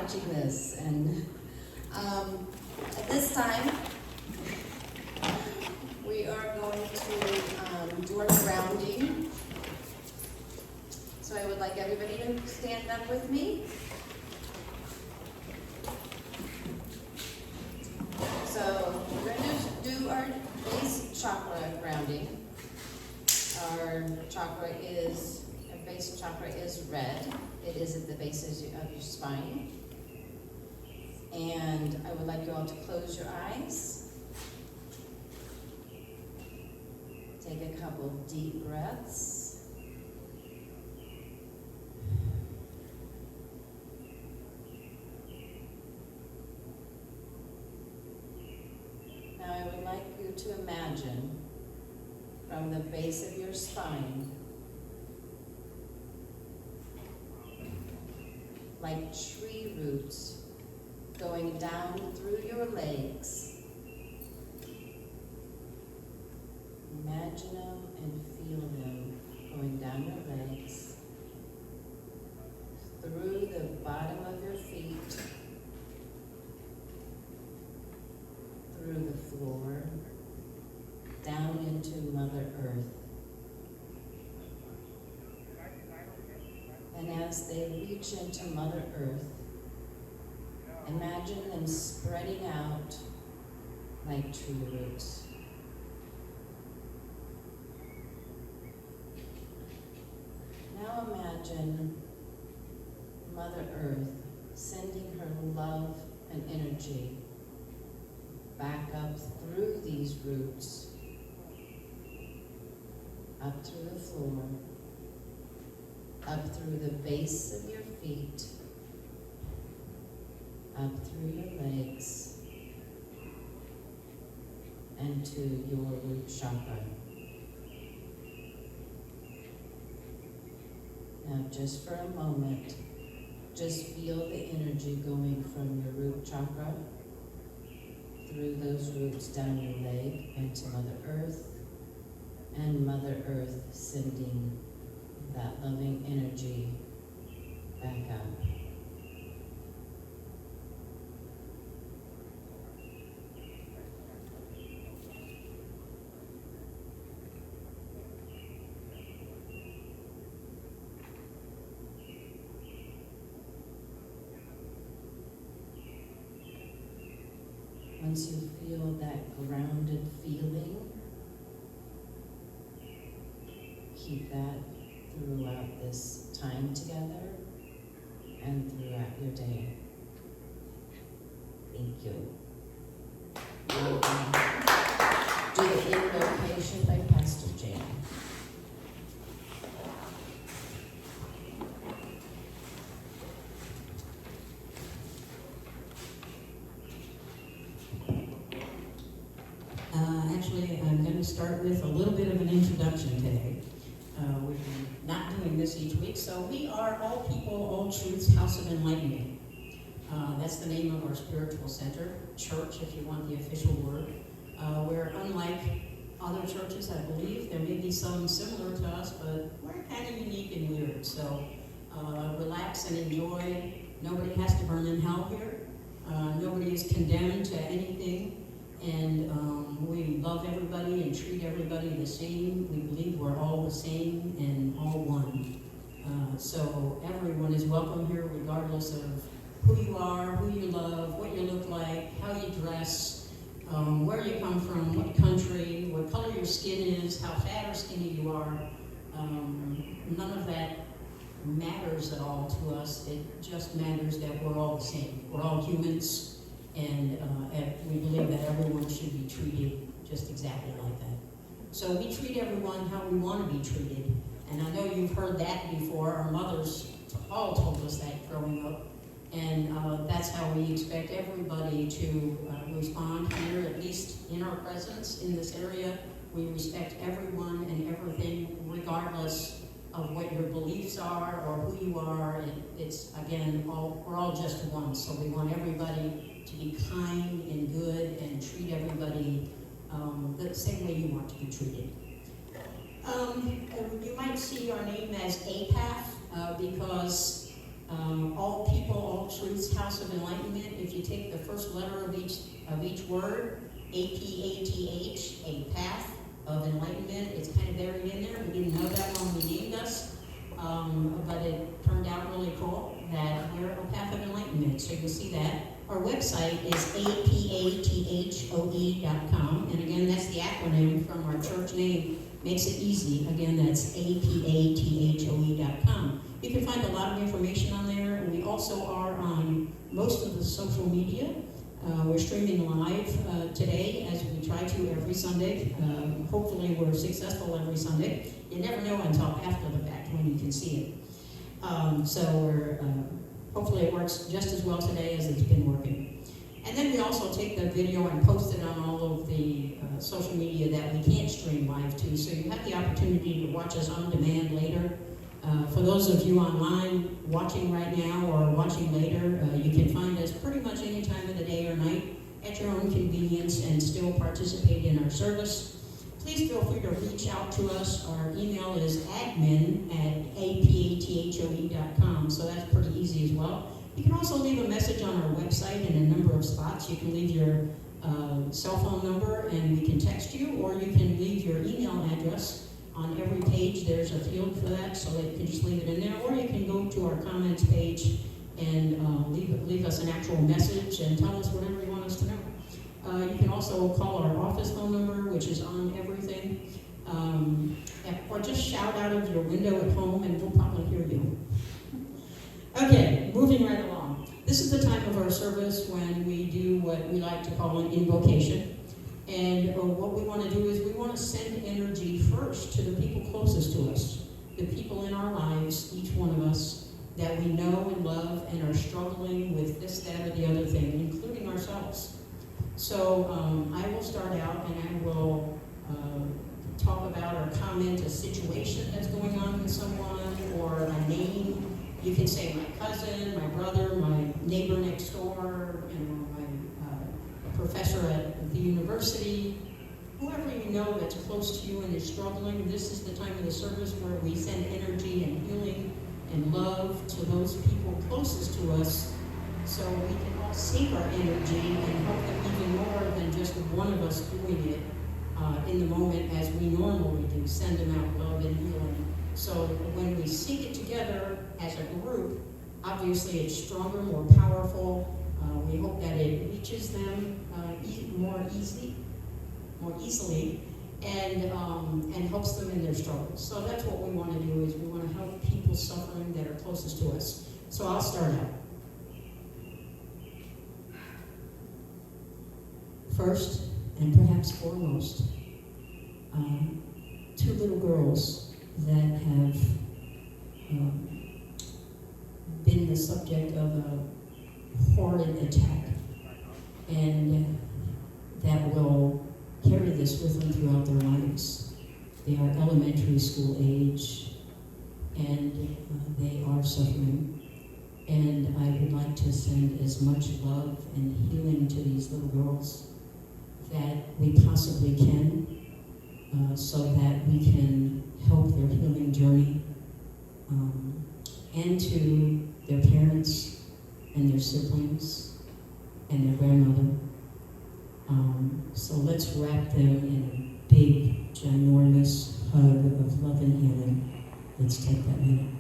watching this. And at this time, we are going to do our grounding. So I would like everybody to stand up with me. So we're going to do our base chakra grounding. Our base chakra is red. It is at the base of your spine. And I would like you all to close your eyes. Take a couple deep breaths. Now I would like you to imagine from the base of your spine, like tree roots going down through your legs. Imagine them and feel them going down your legs, through the bottom of your feet, through the floor, down into Mother Earth. And as they reach into Mother Earth, imagine them spreading out like tree roots. Now imagine Mother Earth sending her love and energy back up through these roots, up through the floor, up through the base of your feet, up through your legs, and to your root chakra. Now just for a moment, just feel the energy going from your root chakra through those roots down your leg into Mother Earth, and Mother Earth sending that loving energy back up. Once you feel that grounded feeling, keep that throughout this time together and throughout your day. Thank you. We'll do the invocation by Pastor Jan. Actually, I'm going to start with a little bit of an introduction today. We're not doing this each week, so we are All People, All Truths House of Enlightenment. That's the name of our spiritual center, church, if you want the official word. We're unlike other churches, I believe. There may be some similar to us, but we're kind of unique and weird. So relax and enjoy. Nobody has to burn in hell here. Nobody is condemned to anything. And we love everybody and treat everybody the same. We believe we're all the same and all one. So everyone is welcome here regardless of who you are, who you love, what you look like, how you dress, where you come from, what country, what color your skin is, how fat or skinny you are. None of that matters at all to us. It just matters that we're all the same. We're all humans. And we believe that everyone should be treated just exactly like that. So we treat everyone how we want to be treated. And I know you've heard that before. Our mothers all told us that growing up. And that's how we expect everybody to respond here, at least in our presence in this area. We respect everyone and everything, regardless of what your beliefs are or who you are. It's, again, we're all just one. So we want everybody to be kind and good and treat everybody the same way you want to be treated. You might see our name as APAF because All People, All Truths, House of Enlightenment. If you take the first letter of each word, APATH, a path of enlightenment, it's kind of buried in there. We didn't know that when we named us, but it turned out really cool that we're a path of enlightenment. So you'll see that. Our website is apathoe.com, and again, that's the acronym from our church name. Makes it easy. Again, that's apathoe.com. You can find a lot of information on there, and we also are on most of the social media. We're streaming live today, as we try to every Sunday. Hopefully we're successful every Sunday. You never know until after the fact when you can see it. Hopefully it works just as well today as it's been working. And then we also take the video and post it on all of the social media that we can't stream live to, so you have the opportunity to watch us on demand later. For those of you online watching right now or watching later, you can find us pretty much any time of the day or night at your own convenience and still participate in our service. Please feel free to reach out to us. Our email is admin@apathoe.com, so that's pretty easy as well. You can also leave a message on our website in a number of spots. You can leave your cell phone number and we can text you, or you can leave your email address. On every page there's a field for that, so that you can just leave it in there, or you can go to our comments page and leave us an actual message and tell us whatever you want us to know. You can also call our office phone number, which is on everything, or just shout out of your window at home and we'll probably hear you. Okay, moving right along. This is the time of our service when we do what we like to call an invocation. And what we want to do is we want to send energy first to the people closest to us, the people in our lives, each one of us, that we know and love and are struggling with this, that, or the other thing, including ourselves. So I will start out and I will talk about or comment a situation that's going on with someone, or a name. You can say my cousin, my brother, my neighbor next door, my professor at the university, whoever you know that's close to you and is struggling. This is the time of the service where we send energy and healing and love to those people closest to us, so we can all sync our energy and help them even more than just one of us doing it in the moment as we normally do, send them out love and healing. So when we sync it together as a group, obviously it's stronger, more powerful. We hope that it reaches them more easily, and helps them in their struggles. So that's what we want to do, is we want to help people suffering that are closest to us. So I'll start out. First, and perhaps foremost, two little girls that have been the subject of a horrid attack, and that will carry this with them throughout their lives. They are elementary school age, and they are suffering. And I would like to send as much love and healing to these little girls that we possibly can, so that we can help their healing journey, and to their parents and their siblings and their grandmother. So let's wrap them in a big, ginormous hug of love and healing. Let's take that minute.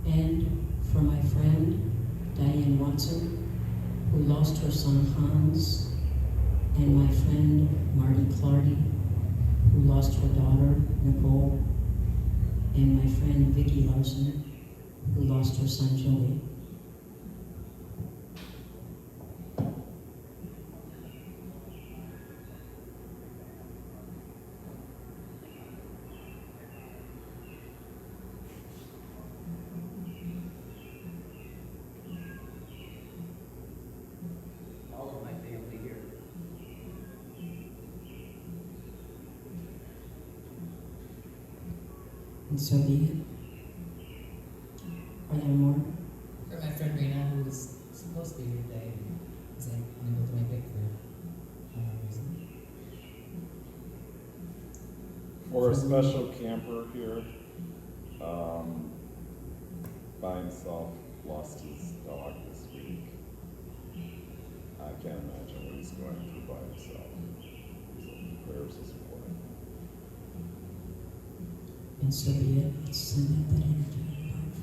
And for my friend, Diane Watson, who lost her son Hans, and my friend, Marty Clardy, who lost her daughter, Nicole, and my friend Vicki Larson, who lost her son Joey. All of my family here. And so be it. Are there more? For my friend Rena, who was supposed to be here today, was unable to make it for reason. For a special camper here, by himself, lost his dog this week. I can't imagine what he's going through by himself. So prayers is important. And so be it. Let's send out that energy of love.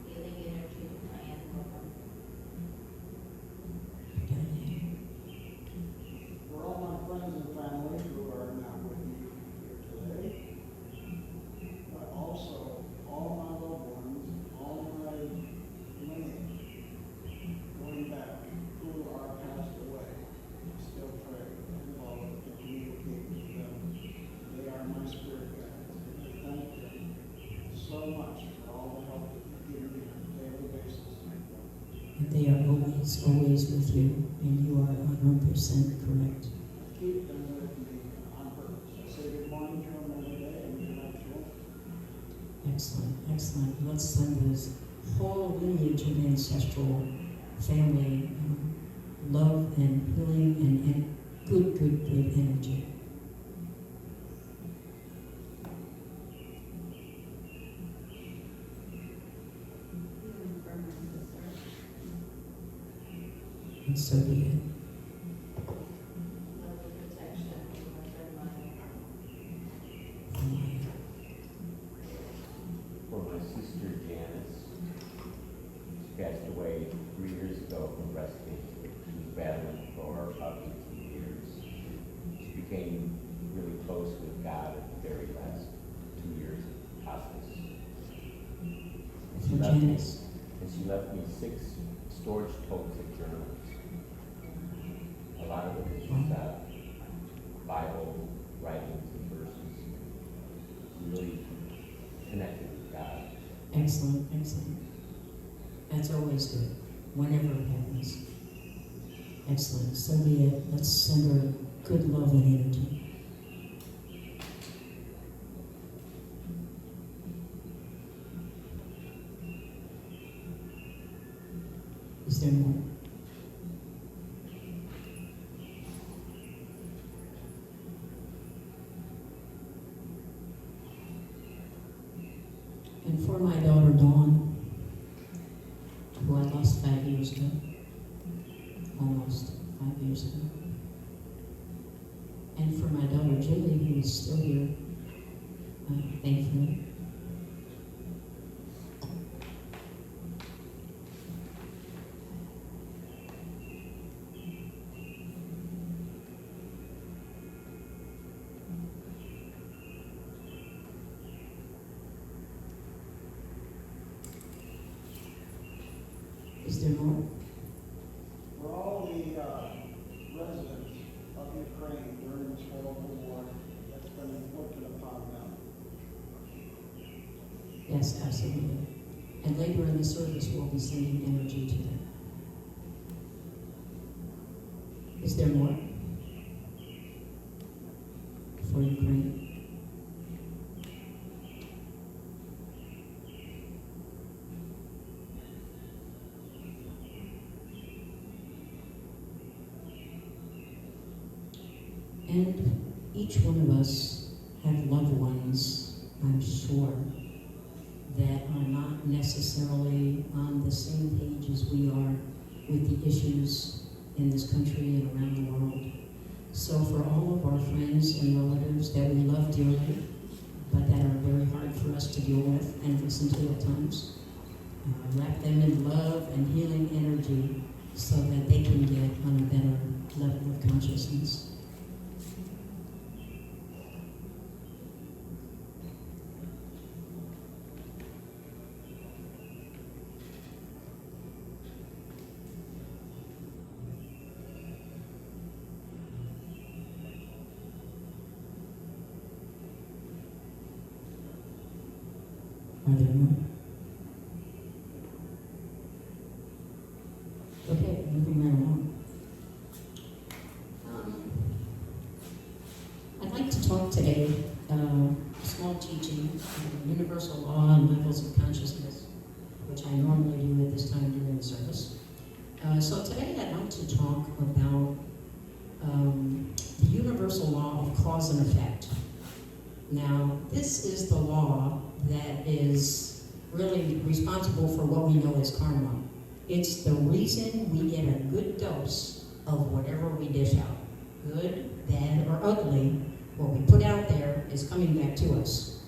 Healing energy to Diane Coburn. Diane. For all my friends and family who are not with me here today, but also all my loved ones, all my lineage, going back, who are passed away, still pray and love and communicate with them. They are my spirit guides, and I thank them so much for all the help that they give me on a daily basis. And they are always, always with you, and you are 100% correct. Keep them with me on purpose. I say good morning to them every day and good night to them. Excellent, excellent. Let's send this whole lineage of ancestral family love and healing and good energy. Healing for my sister. And so be it. Love and protection for my friend Maya. For my sister Janice, she passed away 3 years ago from breast cancer. She was battling for about 18 years. She became really close with God at the very last 2 years of hospice. For Janice. And she left me 6 storage totes of journals. A lot of it is just Bible writings and verses. She really connected with God. Excellent, excellent. That's always good, whenever it happens. Excellent. So be it. Let's send her good love and energy. Is there more? And for my daughter Dawn, who I lost 5 years ago, almost 5 years ago. And for my daughter Julie, who is still here, thankfully. Is there more? For all the residents of Ukraine during this horrible war that's been inflicted upon them. Yes, absolutely. And later in the service, we'll be sending energy to them. Is there more? For Ukraine? And each one of us have loved ones, I'm sure, that are not necessarily on the same page as we are with the issues in this country and around the world. So for all of our friends and relatives that we love dearly, but that are very hard for us to deal with and listen to at times, wrap them in love and healing energy so that they can get on a better level of consciousness. Are there more? Okay, moving right along. I'd like to talk today, small teaching, universal law and levels of consciousness, which I normally do at this time during the service. So today I'd like to talk about the universal law of cause and effect. Now, this is the law that is really responsible for what we know as karma. It's the reason we get a good dose of whatever we dish out. Good, bad, or ugly, what we put out there is coming back to us.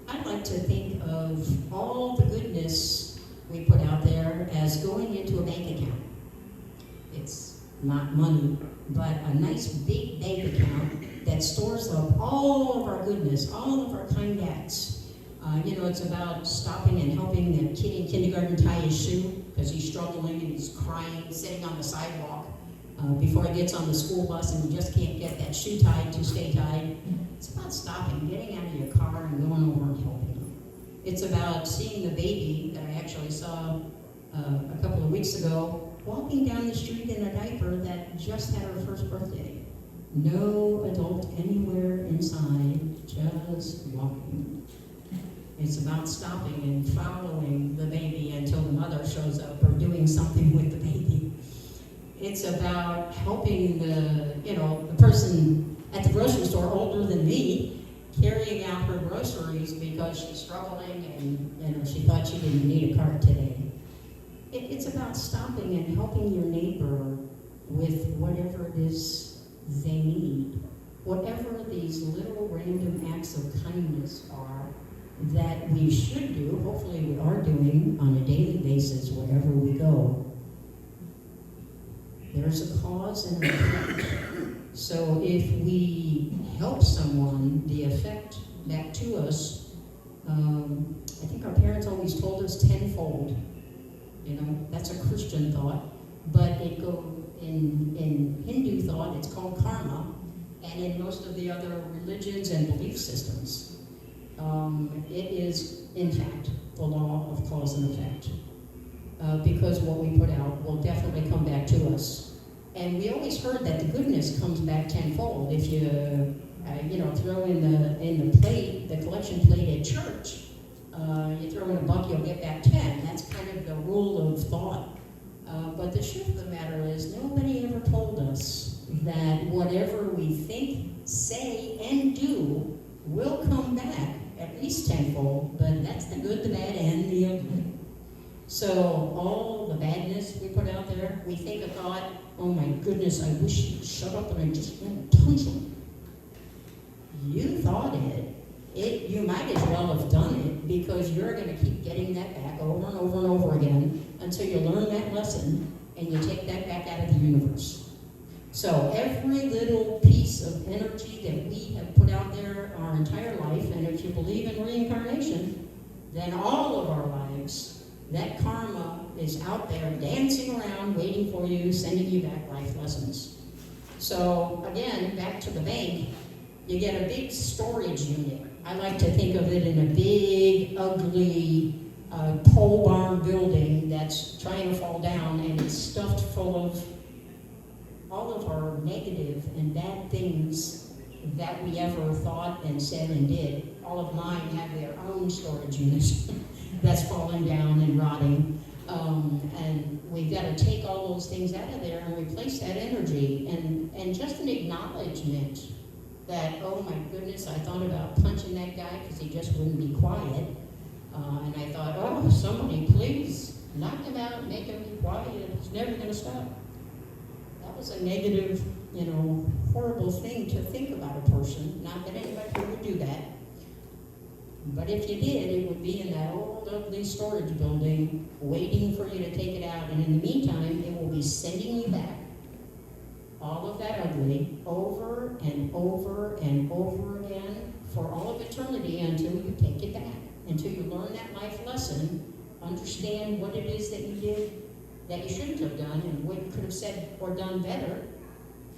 I'd like to think of all the goodness we put out there as going into a bank account. It's not money, but a nice big bank account that stores up all of our goodness, all of our kind acts. It's about stopping and helping the kid in kindergarten tie his shoe because he's struggling and he's crying, sitting on the sidewalk before he gets on the school bus and he just can't get that shoe tied to stay tied. It's about stopping, getting out of your car and going over and helping him. It's about seeing the baby that I actually saw a couple of weeks ago walking down the street in a diaper that just had her first birthday. No adult anywhere inside, just walking. It's about stopping and following the baby until the mother shows up or doing something with the baby. It's about helping the person at the grocery store older than me carrying out her groceries because she's struggling and she thought she didn't need a cart today. It's about stopping and helping your neighbor with whatever it is they need. Whatever these little random acts of kindness are that we should do, hopefully we are doing on a daily basis wherever we go. There's a cause and an effect. So if we help someone, the effect back to us, I think our parents always told us tenfold. That's a Christian thought, but it goes in Hindu thought, it's called karma, and in most of the other religions and belief systems, it is, in fact, the law of cause and effect. Because what we put out will definitely come back to us. And we always heard that the goodness comes back tenfold. If you, throw in the plate, the collection plate at church, you throw in a buck, you'll get back 10. That's kind of the rule of thought. But the truth of the matter is, nobody ever told us that whatever we think, say, and do will come back at least tenfold, but that's the good, the bad, and the ugly. So all the badness we put out there, we think a thought, oh my goodness, I wish he'd shut up and I just went punch him. You thought it. You might as well have done it because you're going to keep getting that back over and over and over again until you learn that lesson and you take that back out of the universe. So every little piece of energy that we have put out there our entire life, and if you believe in reincarnation, then all of our lives, that karma is out there dancing around, waiting for you, sending you back life lessons. So again, back to the bank, you get a big storage unit. I like to think of it in a big, ugly pole barn building that's trying to fall down, and it's stuffed full of all of our negative and bad things that we ever thought and said and did. All of mine have their own storage units that's falling down and rotting. And we've got to take all those things out of there and replace that energy. And just an acknowledgement that, oh my goodness, I thought about punching that guy because he just wouldn't be quiet. And I thought, oh, somebody please knock him out, make him be quiet. He's never going to stop. That was a negative, horrible thing to think about a person. Not that anybody here would do that. But if you did, it would be in that old ugly storage building waiting for you to take it out. And in the meantime, it will be sending you back all of that ugly over and over and over again for all of eternity until you take it back. Until you learn that life lesson, understand what it is that you did that you shouldn't have done and what you could have said or done better,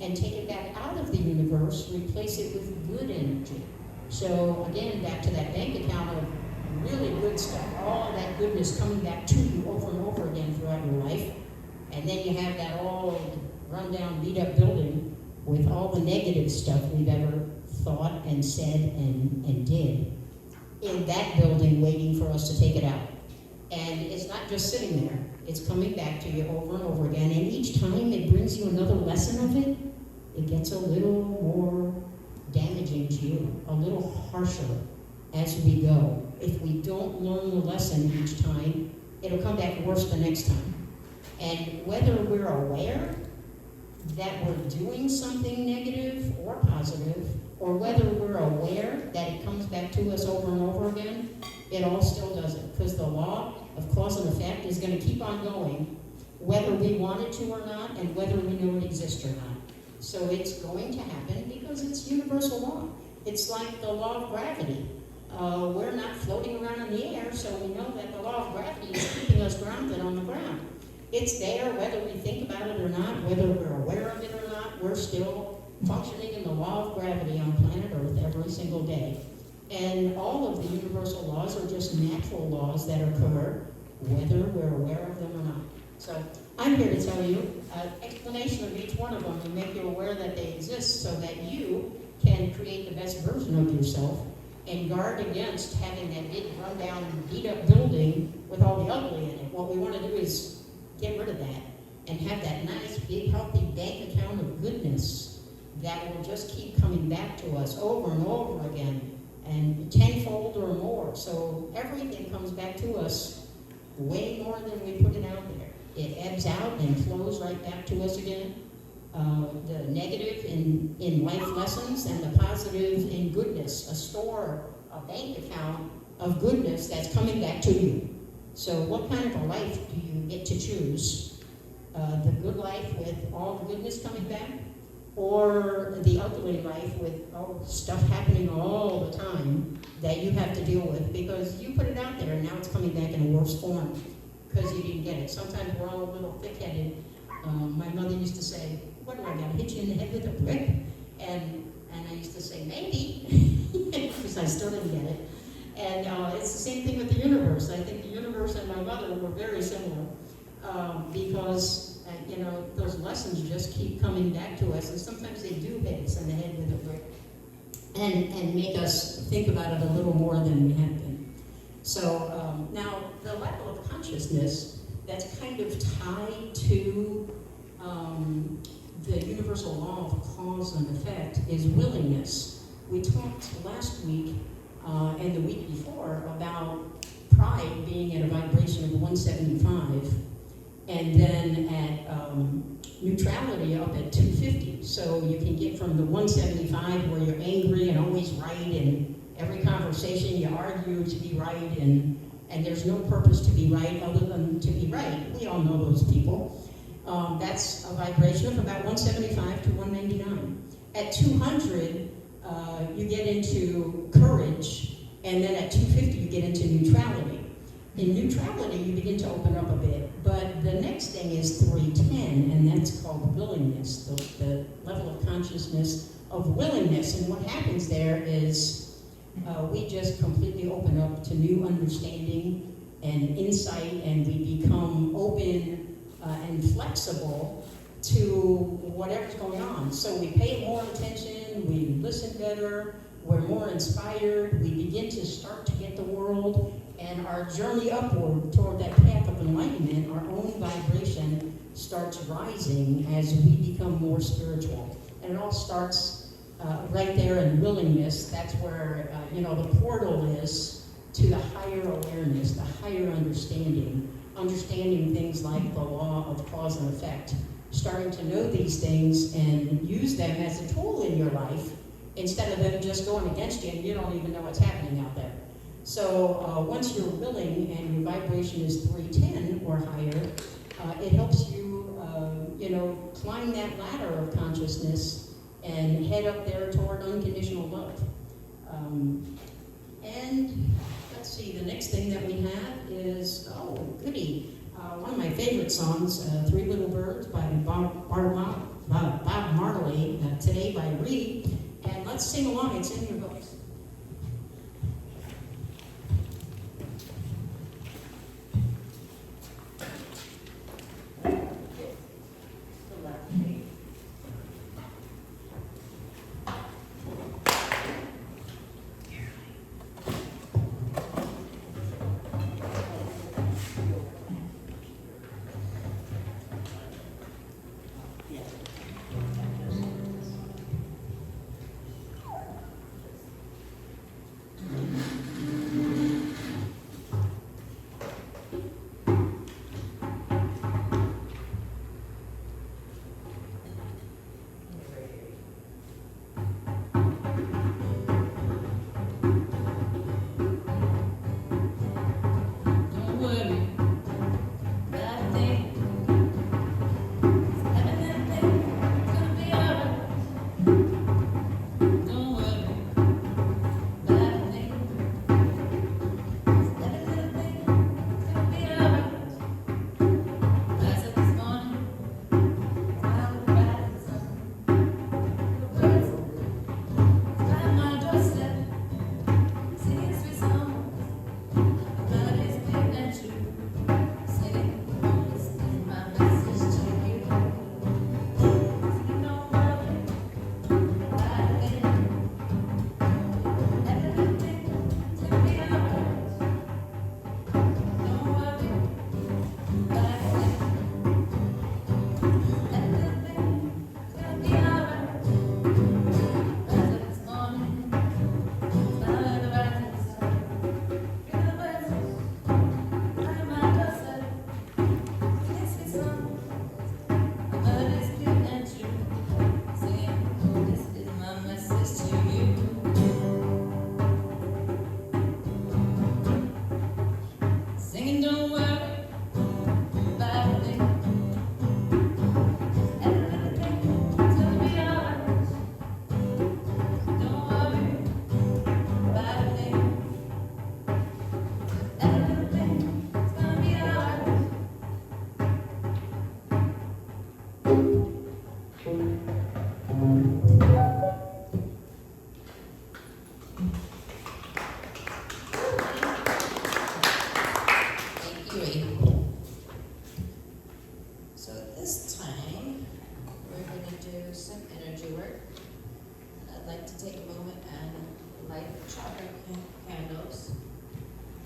and take it back out of the universe, replace it with good energy. So again, back to that bank account of really good stuff, all that goodness coming back to you over and over again throughout your life. And then you have that old run-down, beat-up building with all the negative stuff we've ever thought and said and did in that building waiting for us to take it out. And it's not just sitting there, it's coming back to you over and over again. And each time it brings you another lesson of it, it gets a little more damaging to you, a little harsher as we go. If we don't learn the lesson each time, it'll come back worse the next time. And whether we're aware that we're doing something negative or positive, or whether we're aware that it comes back to us over and over again, it all still does it. Because the law of cause and effect is going to keep on going, whether we want it to or not, and whether we know it exists or not. So it's going to happen because it's universal law. It's like the law of gravity. We're not floating around in the air, so we know that the law of gravity is keeping us grounded on the ground. It's there whether we think about it or not, whether we're aware of it or not, we're still functioning in the law of gravity on planet Earth every single day. And all of the universal laws are just natural laws that occur whether we're aware of them or not. So I'm here to tell you an explanation of each one of them to make you aware that they exist so that you can create the best version of yourself and guard against having that big rundown, beat-up building with all the ugly in it. What we want to do is get rid of that and have that nice, big, healthy bank account of goodness that will just keep coming back to us over and over again, and tenfold or more. So everything comes back to us way more than we put it out there. It ebbs out and flows right back to us again. The negative in life lessons and the positive in goodness, a store, a bank account of goodness that's coming back to you. So what kind of a life do you get to choose? The good life with all the goodness coming back? Or the ugly life with stuff happening all the time that you have to deal with because you put it out there and now it's coming back in a worse form because you didn't get it. Sometimes we're all a little thick-headed. My mother used to say, what do I got to hit you in the head with a brick? And I used to say, maybe, because I still didn't get it. And it's the same thing with the universe. I think the universe and my mother were very similar because those lessons just keep coming back to us, and sometimes they do hit us in the head with a brick and make us think about it a little more than we have been. So now the level of consciousness that's kind of tied to the universal law of cause and effect is willingness. We talked last week and the week before about pride being at a vibration of 175, and then at neutrality up at 250. So you can get from the 175 where you're angry and always right, and every conversation you argue to be right, and there's no purpose to be right other than to be right. We all know those people. That's a vibration of about 175 to 199. At 200, you get into courage, and then at 250, you get into neutrality. In neutrality, you begin to open up a bit, but the next thing is 310, and that's called willingness, the level of consciousness of willingness. And what happens there is we just completely open up to new understanding and insight, and we become open and flexible to whatever's going on. So we pay more attention, we listen better, we're more inspired, we begin to start to get the world, and our journey upward toward that path of enlightenment, our own vibration starts rising as we become more spiritual. And it all starts right there in willingness. That's where, the portal is to the higher awareness, the higher understanding things like the law of cause and effect, starting to know these things and use them as a tool in your life instead of them just going against you and you don't even know what's happening out there. So once you're willing and your vibration is 310 or higher, it helps you, climb that ladder of consciousness and head up there toward unconditional love. And let's see, the next thing that we have is, one of my favorite songs, Three Little Birds by Bob Marley, Today by Reed. And let's sing along, it's in your books. like to take a moment and light chakra candles.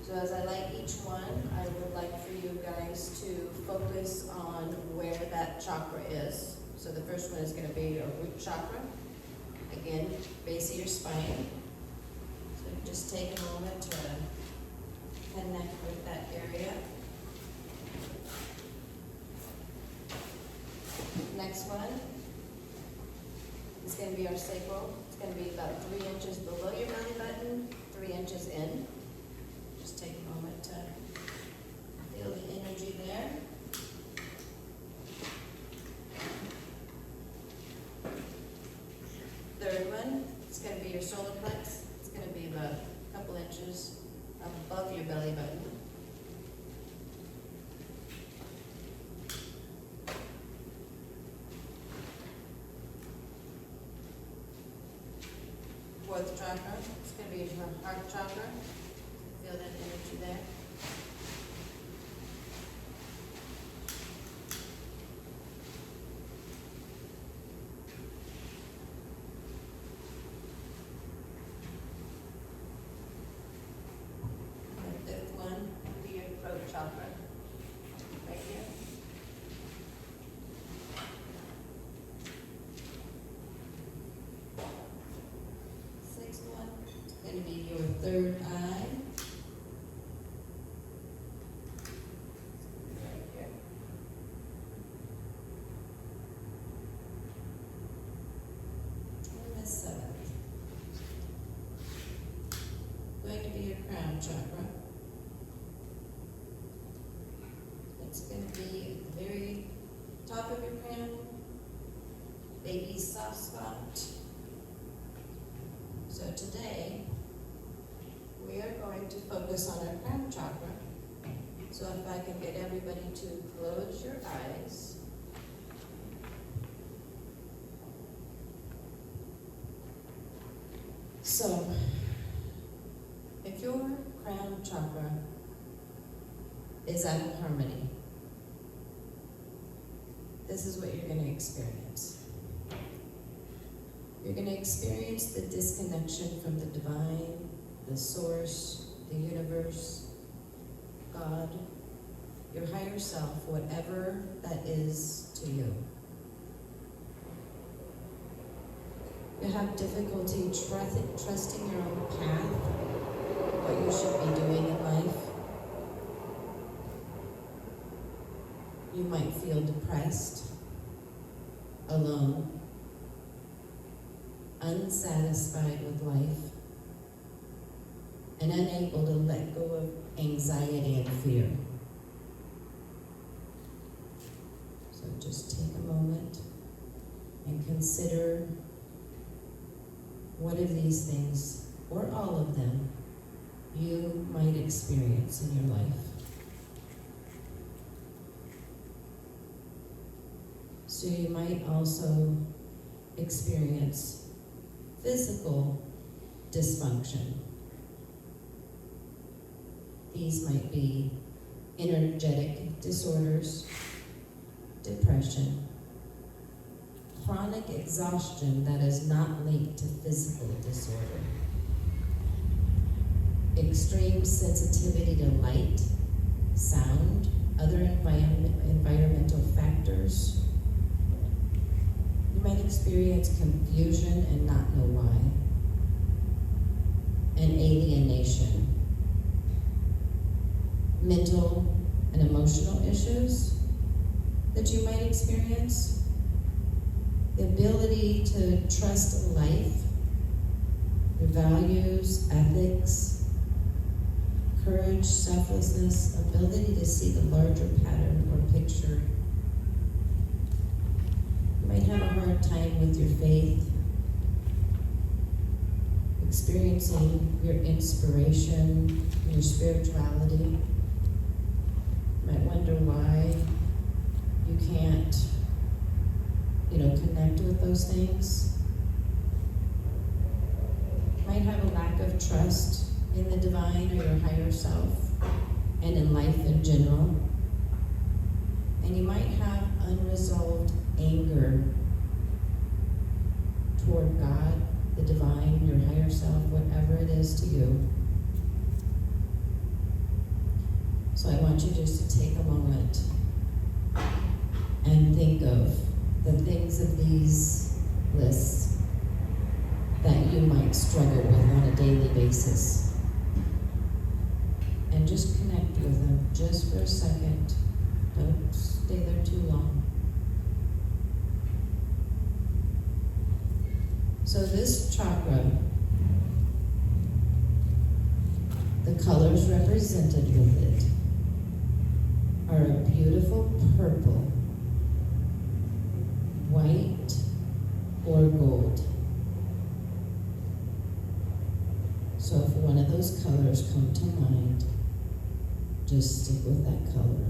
So as I light each one, I would like for you guys to focus on where that chakra is. So the first one is going to be your root chakra. Again, base of your spine. So just take a moment to connect with that area. Next one is going to be our sacral. It's going to be about 3 inches below your belly button, 3 inches in. Just take a moment to feel the energy there. Third one, it's going to be your solar plex. It's going to be about a couple inches above your belly button. Fourth chakra, it's going to be your heart chakra. Feel that energy there. And the fifth one would be your throat chakra, right here. Sixth one is going to be your third eye. Right here. And the seventh. Going to be your crown chakra. It's going to be at the very top of your crown, baby's soft spot. So today, we are going to focus on our crown chakra. So if I can get everybody to close your eyes. So, if your crown chakra is out of harmony, this is what you're going to experience. You're going to experience the disconnection from the divine, the source, the universe, God, your higher self, whatever that is to you. You have difficulty trusting your own path, what you should be doing in life. You might feel depressed, alone, unsatisfied with life, and unable to let go of anxiety and fear. So just take a moment and consider what of these things, or all of them, you might experience in your life. So you might also experience physical dysfunction. These might be energetic disorders, depression, chronic exhaustion that is not linked to physical disorder, extreme sensitivity to light, sound, other environmental factors. You might experience confusion and not know why, and alienation, mental and emotional issues that you might experience, the ability to trust life, your values, ethics, courage, selflessness, ability to see the larger pattern or picture. You might have a hard time with your faith, experiencing your inspiration, your spirituality. You might wonder why you can't, connect with those things. You might have a lack of trust in the divine or your higher self and in life in general. And you might have unresolved anger toward God the divine, your higher self, whatever it is to you. So I want you just to take a moment and think of the things of these lists that you might struggle with on a daily basis. And just connect with them just for a second. Don't stay there too long. So this chakra, the colors represented with it are a beautiful purple, white, or gold. So if one of those colors come to mind, just stick with that color.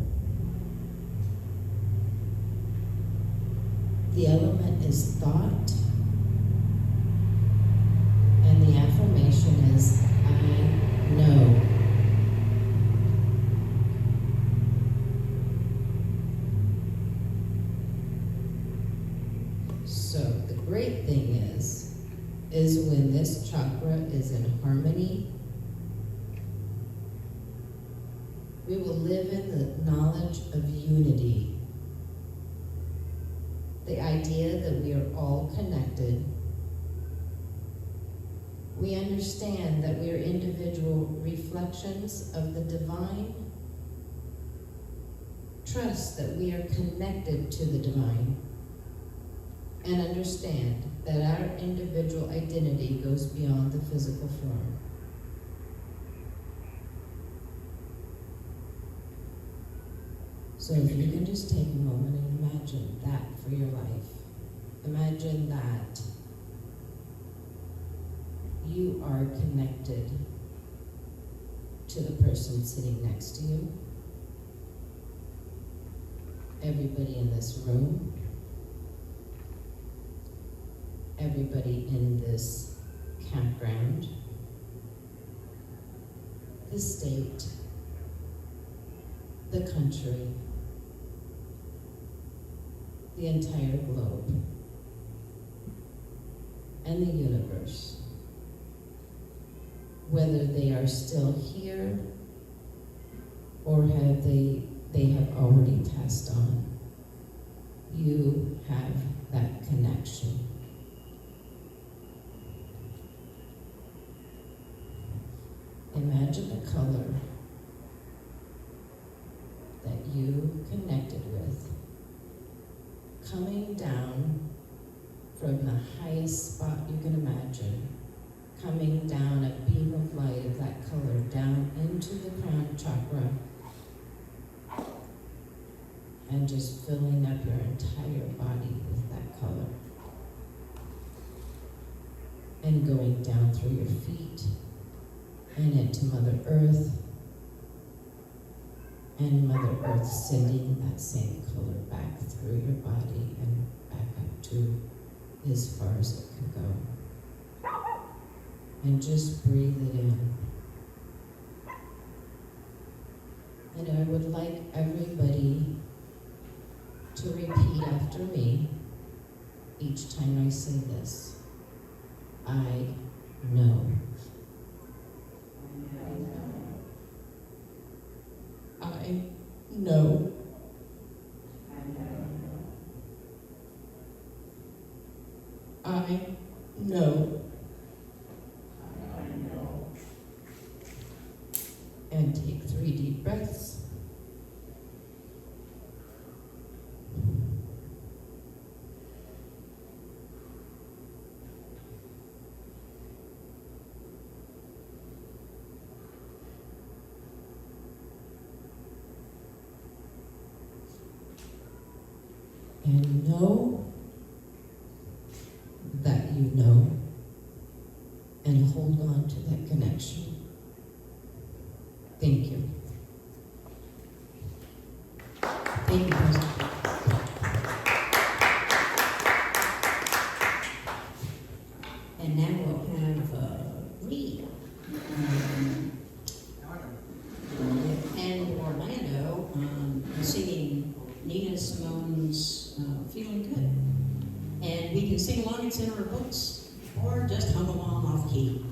The element is thought, and the affirmation is, I know. So the great thing is when this chakra is in harmony, we will live in the knowledge of unity. The idea that we are all connected. We understand that we are individual reflections of the divine. Trust that we are connected to the divine. And understand that our individual identity goes beyond the physical form. So if you can just take a moment and imagine that for your life. Imagine that you are connected to the person sitting next to you, everybody in this room, everybody in this campground, the state, the country, the entire globe, and the universe. Whether they are still here or have they have already passed on, you have that connection. Imagine the color that you connected with coming down from the highest spot you can imagine, coming down a beam of light of that color down into the crown chakra and just filling up your entire body with that color and going down through your feet and into Mother Earth, and Mother Earth sending that same color back through your body and back up to as far as it can go. And just breathe it in. And I would like everybody to repeat after me each time I say this. I know. I know. I know. And take 3 deep breaths. And know that you know, and hold on to that connection. Thank you. Thank you, President. And now we'll have Reed. And Orlando singing Nina Simone's Feeling Good. And we can sing along, it's in our books, or just hum key.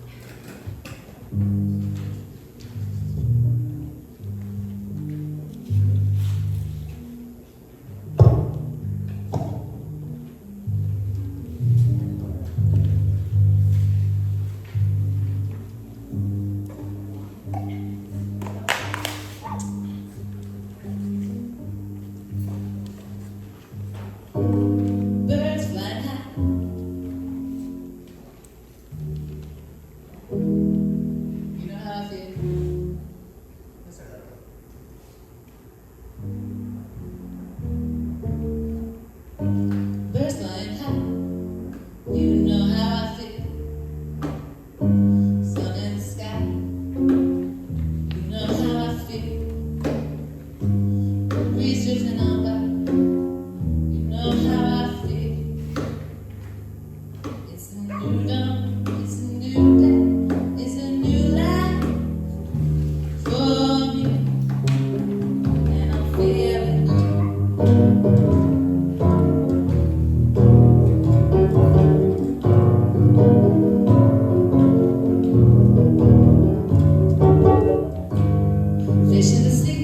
Birds flying high. You know how I feel. Let's start that. Birds flying high. You know how I feel. Sun in the sky. You know how I feel. Breeze drifting on by. You know how I feel. It's a new dawn, it's a new day, it's a new life for me, and I'm feeling good. Fish in the sea,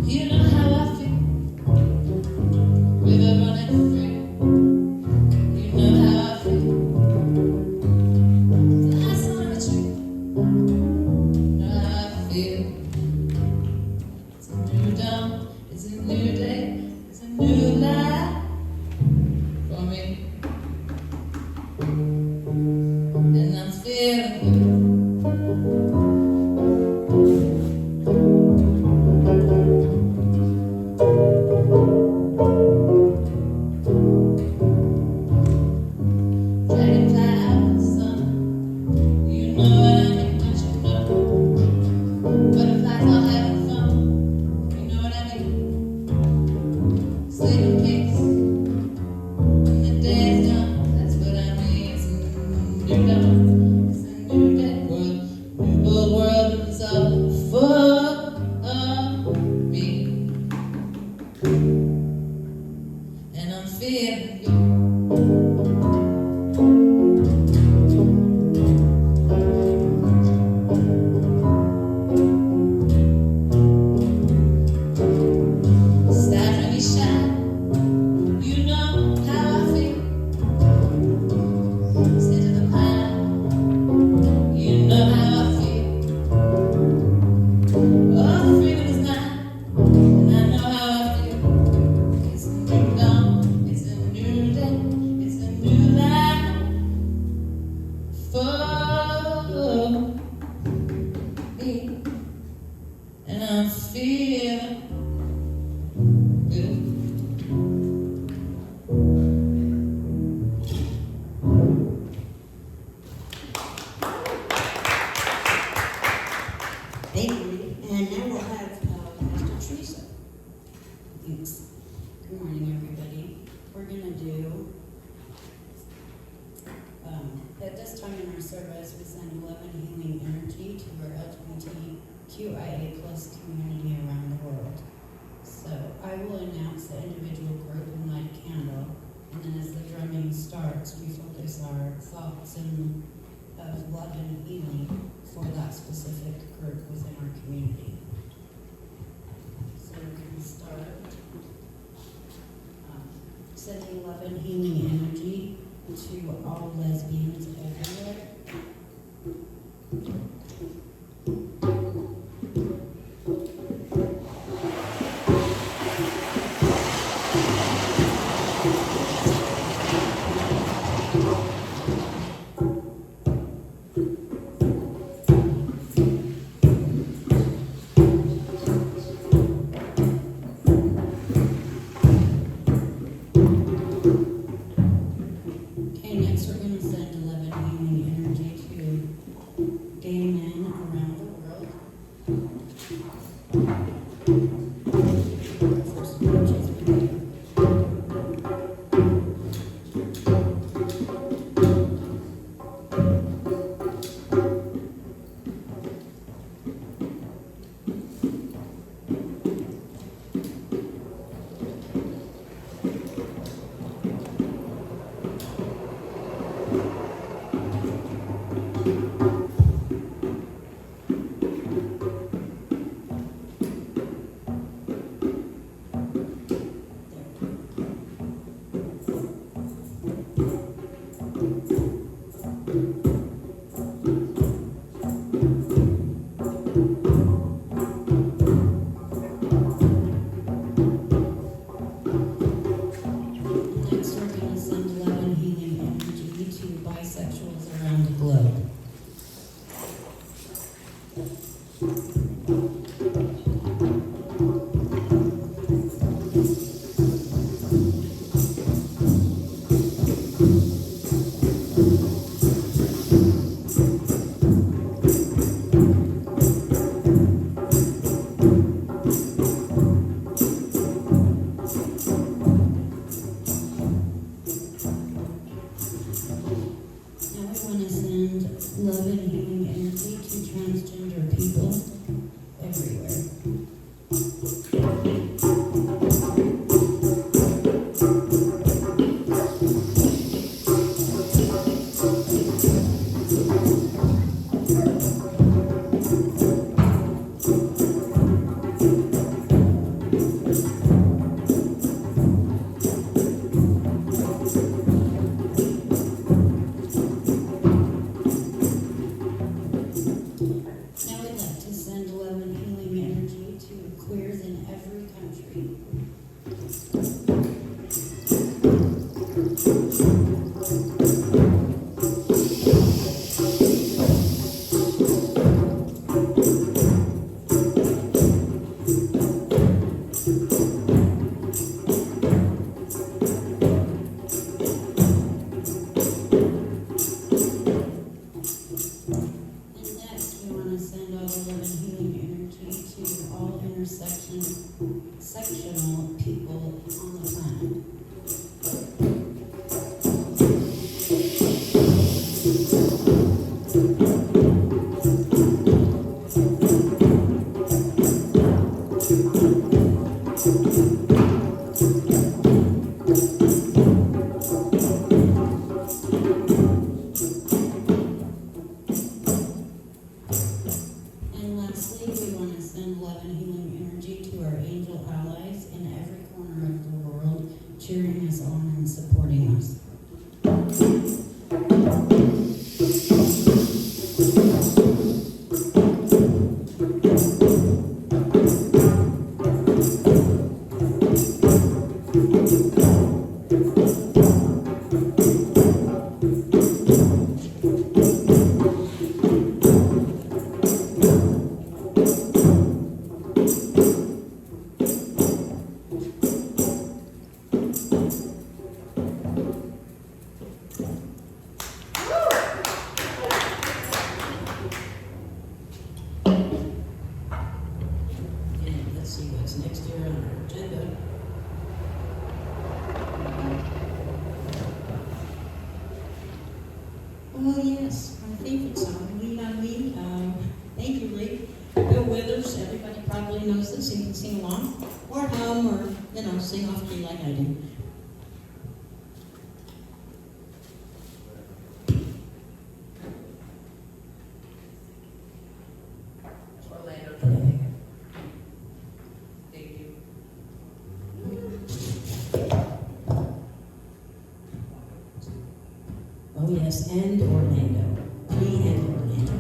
you know how I feel. River running free. You know how I feel. Lights on the tree. You know how I feel. It's a new dawn. It's a new day. It's a new life for me. And I'm feeling good. Dragonfly out in the sun. You know what I mean, don't you know? Butterflies all having fun. You know what I mean? Sleep in peace when the day is done. That's what I mean. It's a new dawn. It's a new day. New old world and it's all for me. And I'm feeling good. Stars when you shine, you know how I feel. Sit in the pine, you know how I feel. Oh, freedom is mine, and I know how I feel. It's a new dawn, it's a new day, it's a new life for me, and I'm feeling good. Thank you. And now we'll have Pastor Teresa. Thanks. Good morning, everybody. We're going to do, at this time in our service, we send love and healing energy to our LGBTQIA plus community around the world. So I will announce the individual group and light a candle, and then as the drumming starts, we focus our thoughts and of love and healing for that specific group within our community. So we can start sending love and healing energy to all lesbians everywhere. Okay, next we're going to send love and healing energy to gay men around the world. First one is with love and healing energy to transgender people everywhere. Now we'd like to send love and healing energy to queers in every country. And next, we want to send all the love and healing energy to all sectional people on the planet. And lastly, we want to send love and healing energy to our angel allies in every corner of the world, cheering us on and supporting us. And let's see what's next here on our agenda. Oh, yes, I think it's on Lean on Me. Thank you, Lee. Bill Withers, everybody probably knows this, you can sing along, or hum, or, sing off key like I do. Orlando today. Thank you. Oh, yes, and Orlando. Lee and Orlando.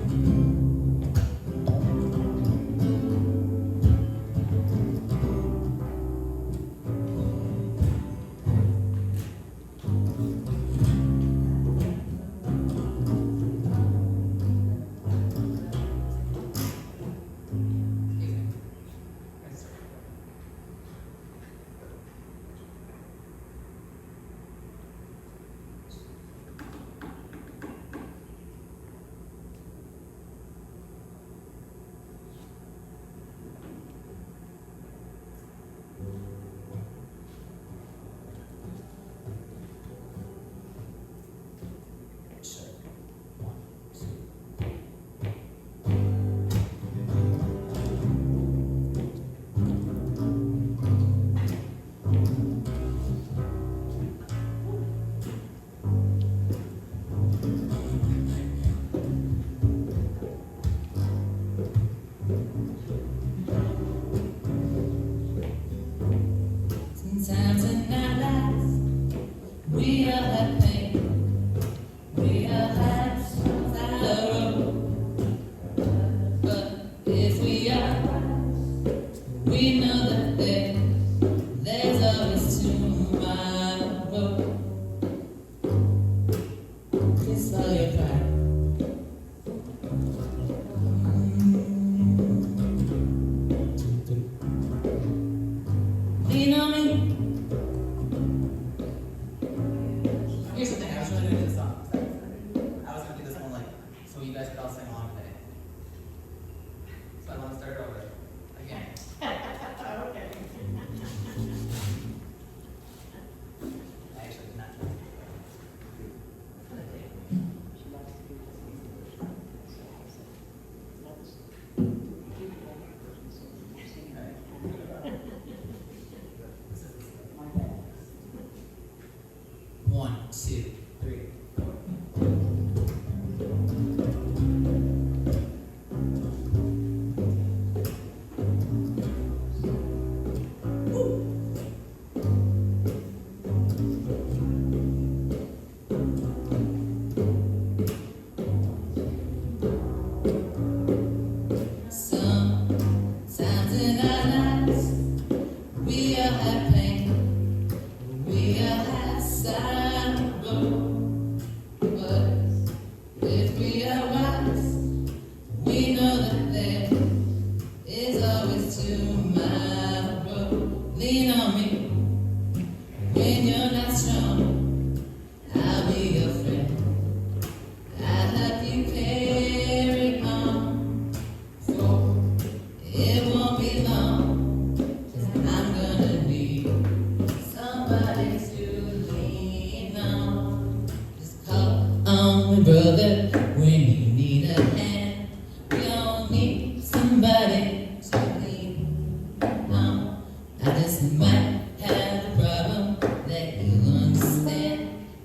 on me, brother, when you need a hand. We all need somebody to lean on. I just might have a problem that you understand.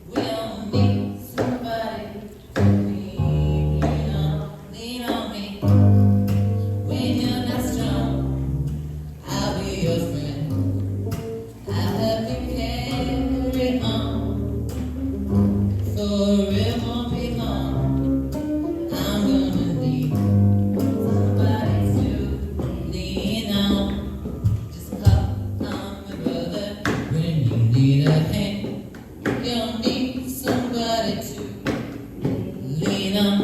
We all need somebody to lean on. Lean on me when you're not strong. I'll be your friend. I'll help you carry on. For it won't be long. I'm gonna need somebody to lean on. Just call on me, brother, when you need a hand. You'll need somebody to lean on.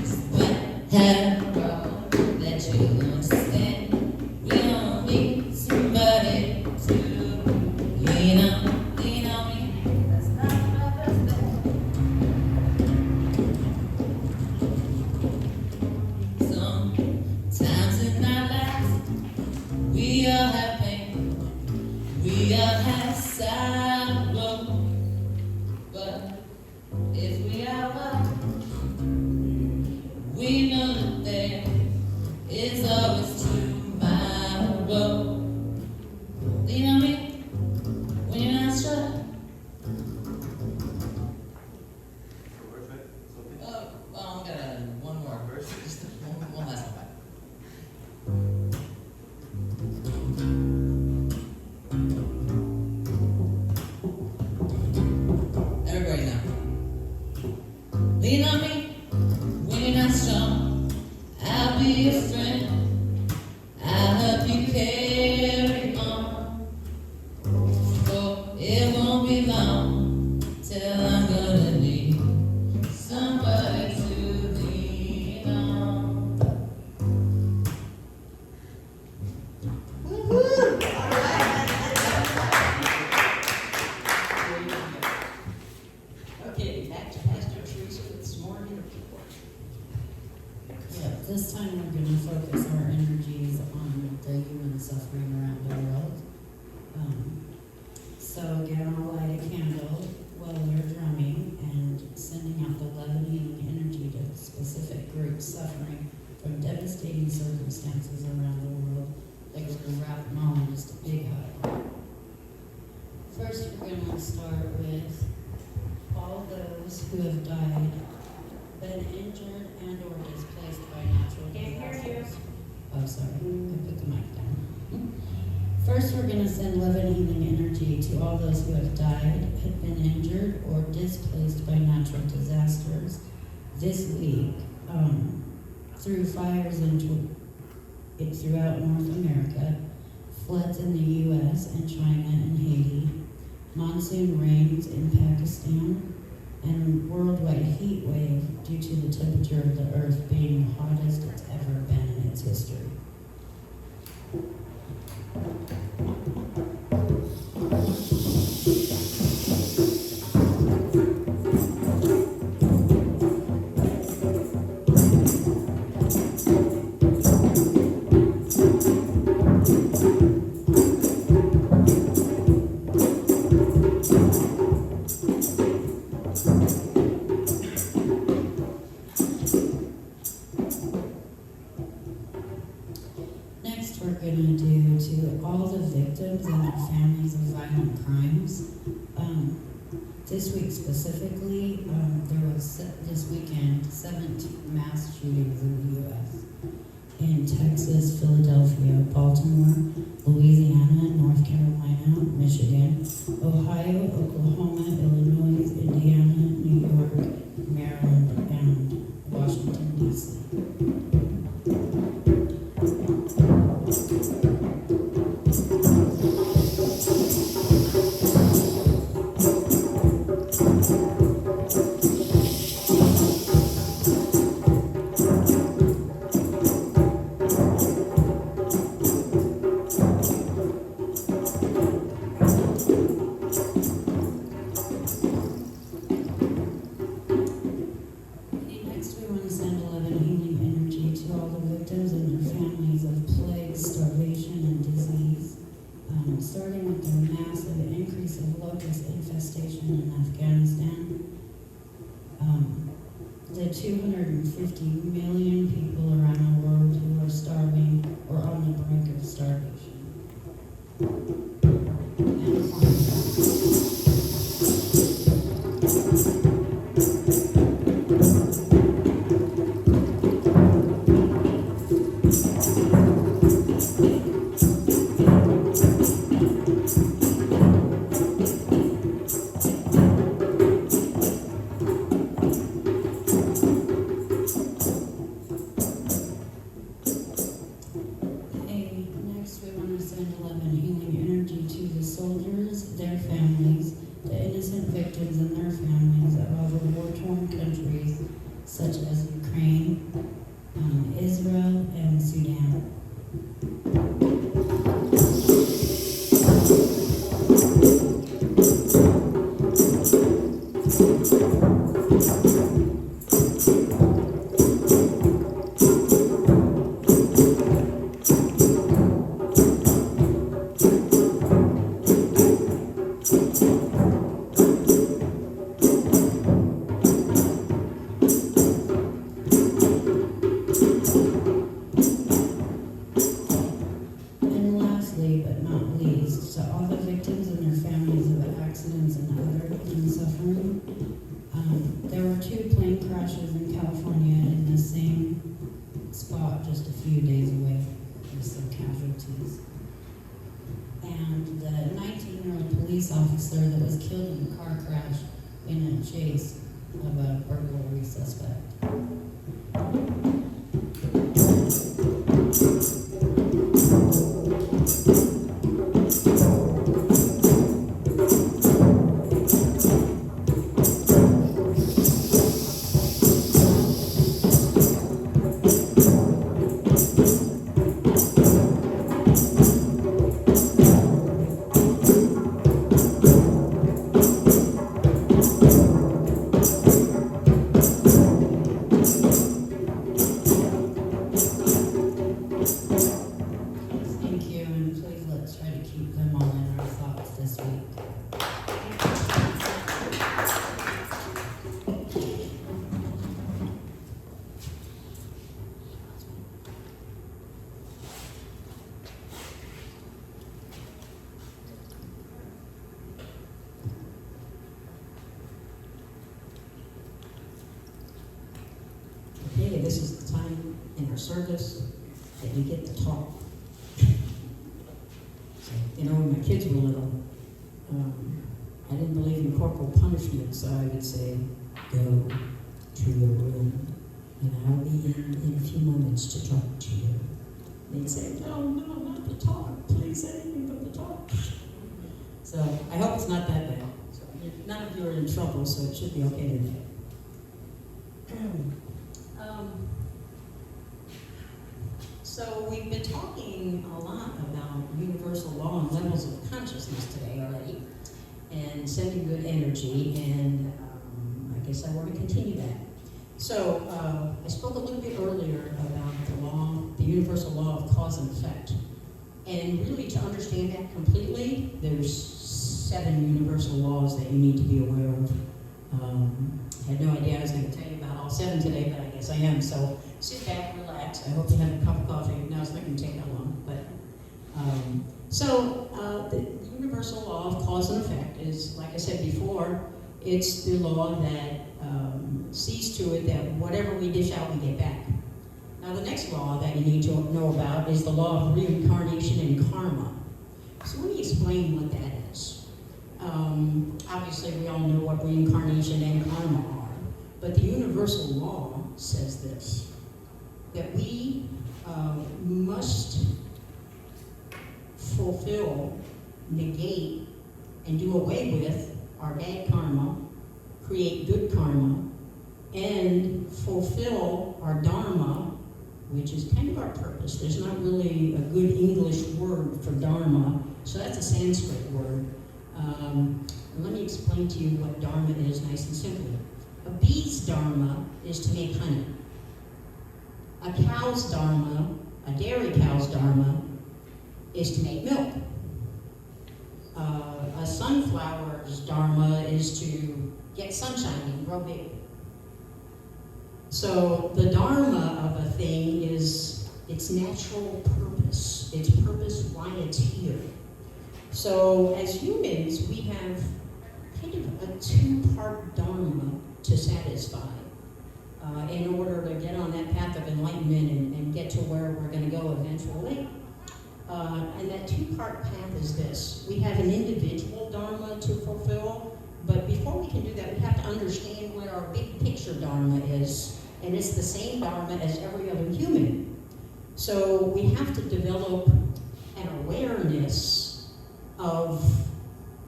Just might have a problem that you understand. We all need somebody to lean on. Lean on me. That's not my birthday. Sometimes in our lives, we all have pain, we all have sorrow. But if we are one, we know that there is always tomorrow. Lean on me when you're not sure. Well, we got one more verse, just one last one. Everybody now. Lean on me when you're not strong. I'll be your friend. I'll help you carry on. For it won't be long till I'm gonna need somebody to lean on. Okay, back to Pastor Teresa with some more interview. Yeah, this time we're gonna focus our energies on the human suffering around the world. So again, I'll light a candle while we're drumming and sending out the leavening energy to specific groups suffering from devastating circumstances around the world. Like we're gonna wrap them all in just a big hug. First, we're gonna start with all those who have died, been injured and or displaced by natural Can't hear you. disasters. Oh, sorry, I put the mic down. First, we're gonna send love and healing energy to all those who have died, have been injured or displaced by natural disasters this week, through fires throughout North America, floods in the U.S. and China and Haiti, monsoon rains in Pakistan, and worldwide heat wave due to the temperature of the earth being the hottest it's ever been in its history. Next, we're going to do to all the victims and their families of violent crimes. This week specifically, there was this weekend 17 mass shootings in the U.S. in Texas, Philadelphia, Baltimore, Louisiana, North Carolina, Michigan, Ohio, Oklahoma, Illinois, Indiana, New York, Maryland, and Washington, D.C. the 250 million people around the world who are starving or on the brink of starvation. And okay, next we want to send 11 healing energy to the soldiers, their families, the innocent victims and their families of other war-torn countries such as Ukraine, Israel, and Sudan. And lastly, but not least, to all the victims and their families of accidents and other human suffering. There were 2 plane crashes in California in the same spot just a few days away with some casualties. And the 19-year-old police officer that was killed in a car crash in a chase of a burglary suspect. Thank you, and please let's try to keep them all in our thoughts this week. Okay, this is the time in our service that you get to talk. So, you know, when my kids were little, I didn't believe in corporal punishment, so I would say, go to your room, and I'll be in a few moments to talk to you. They'd say, no, not the talk, please, anything but the talk. So I hope it's not that bad. So none of you are in trouble, so it should be okay today. So we've been talking a lot about universal law and levels of consciousness today already, and sending good energy, and I guess I want to continue that. So I spoke a little bit earlier about the universal law of cause and effect. And really to understand that completely, there's 7 universal laws that you need to be aware of. I had no idea I was going to tell you about all 7 today, but I guess I am. So sit back, relax. I hope you have a cup of coffee. No, it's not going to take that long. But the universal law of cause and effect is, like I said before, it's the law that sees to it that whatever we dish out, we get back. Now, the next law that you need to know about is the law of reincarnation and karma. So let me explain what that is. Obviously, we all know what reincarnation and karma are, but the universal law says this, that we must fulfill, negate, and do away with our bad karma, create good karma, and fulfill our dharma, which is kind of our purpose. There's not really a good English word for dharma, so that's a Sanskrit word. Let me explain to you what dharma is nice and simply. A bee's dharma is to make honey. A cow's dharma, a dairy cow's dharma, is to make milk. A sunflower's dharma is to get sunshine and grow big. So the dharma of a thing is its natural purpose, its purpose why it's here. So as humans, we have kind of a two-part dharma to satisfy in order to get on that path of enlightenment and get to where we're going to go eventually. And that two-part path is this. We have an individual dharma to fulfill, but before we can do that, we have to understand what our big picture dharma is. And it's the same dharma as every other human. So we have to develop an awareness of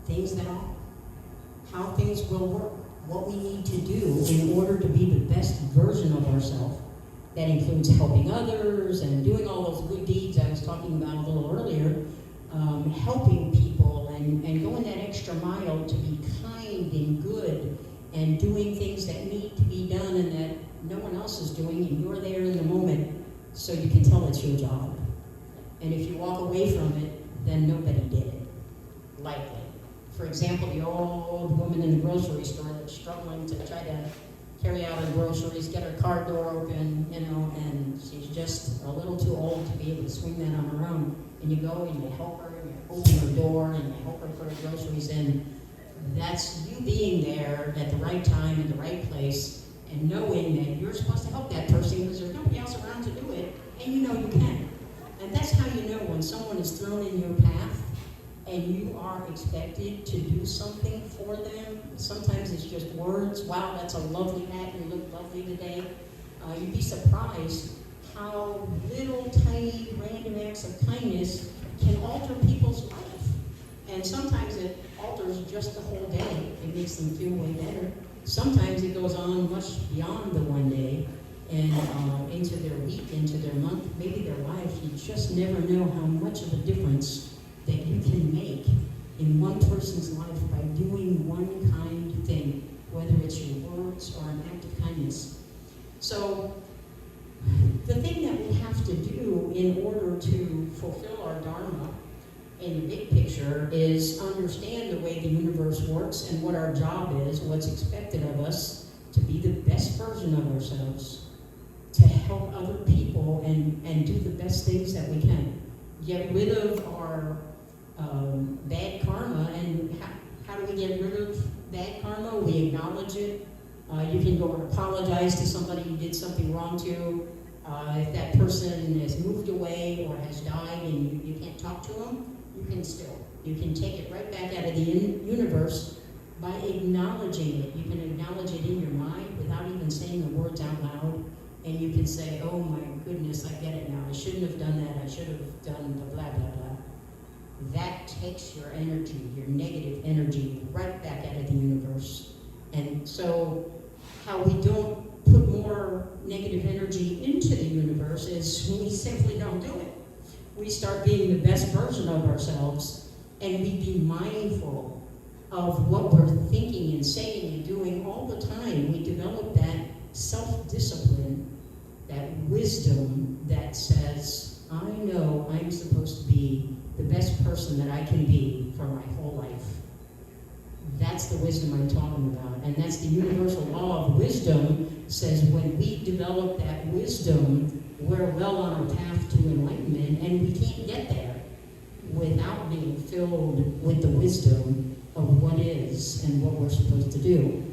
things that are, how things will work, what we need to do in order to be the best version of ourselves. That includes helping others and doing all those good deeds I was talking about a little earlier, helping people and going that extra mile to be kind and good and doing things that need to be done and that no one else is doing, and you're there in the moment so you can tell it's your job. And if you walk away from it, then nobody did it, likely. For example, the old woman in the grocery store that's struggling to try to carry out her groceries, get her car door open, and she's just a little too old to be able to swing that on her own. And you go and you help her, and you open her door, and you help her put her groceries in. That's you being there at the right time, in the right place, and knowing that you're supposed to help that person because there's nobody else around to do it, and you know you can. And that's how you know when someone is thrown in your path and you are expected to do something for them. Sometimes it's just words. Wow, that's a lovely hat. You look lovely today. You'd be surprised how little tiny random acts of kindness can alter people's life. And sometimes it alters just the whole day. It makes them feel way better. Sometimes it goes on much beyond the one day and into their week, into their month, maybe their life. You just never know how much of a difference that you can make in one person's life by doing one kind thing, whether it's your words or an act of kindness. So the thing that we have to do in order to fulfill our dharma in the big picture is understand the way the universe works and what our job is, what's expected of us to be the best version of ourselves, to help other people and do the best things that we can. Get rid of our bad karma. And how do we get rid of bad karma? We acknowledge it. You can go and apologize to somebody you did something wrong to. If that person has moved away or has died and you can't talk to them, you can take it right back out of the universe by acknowledging it. You can acknowledge it in your mind without even saying the words out loud. And you can say, oh my goodness, I get it now. I shouldn't have done that. I should have done the blah, blah, blah. That takes your energy, your negative energy, right back out of the universe. And so how we don't put more negative energy into the universe is we simply don't do it. We start being the best version of ourselves, and we be mindful of what we're thinking and saying and doing all the time. We develop that self-discipline, that wisdom that says, I know I'm supposed to be the best person that I can be for my whole life. That's the wisdom I'm talking about. And that's the universal law of wisdom, says when we develop that wisdom, we're well on our path to enlightenment, and we can't get there without being filled with the wisdom of what is and what we're supposed to do.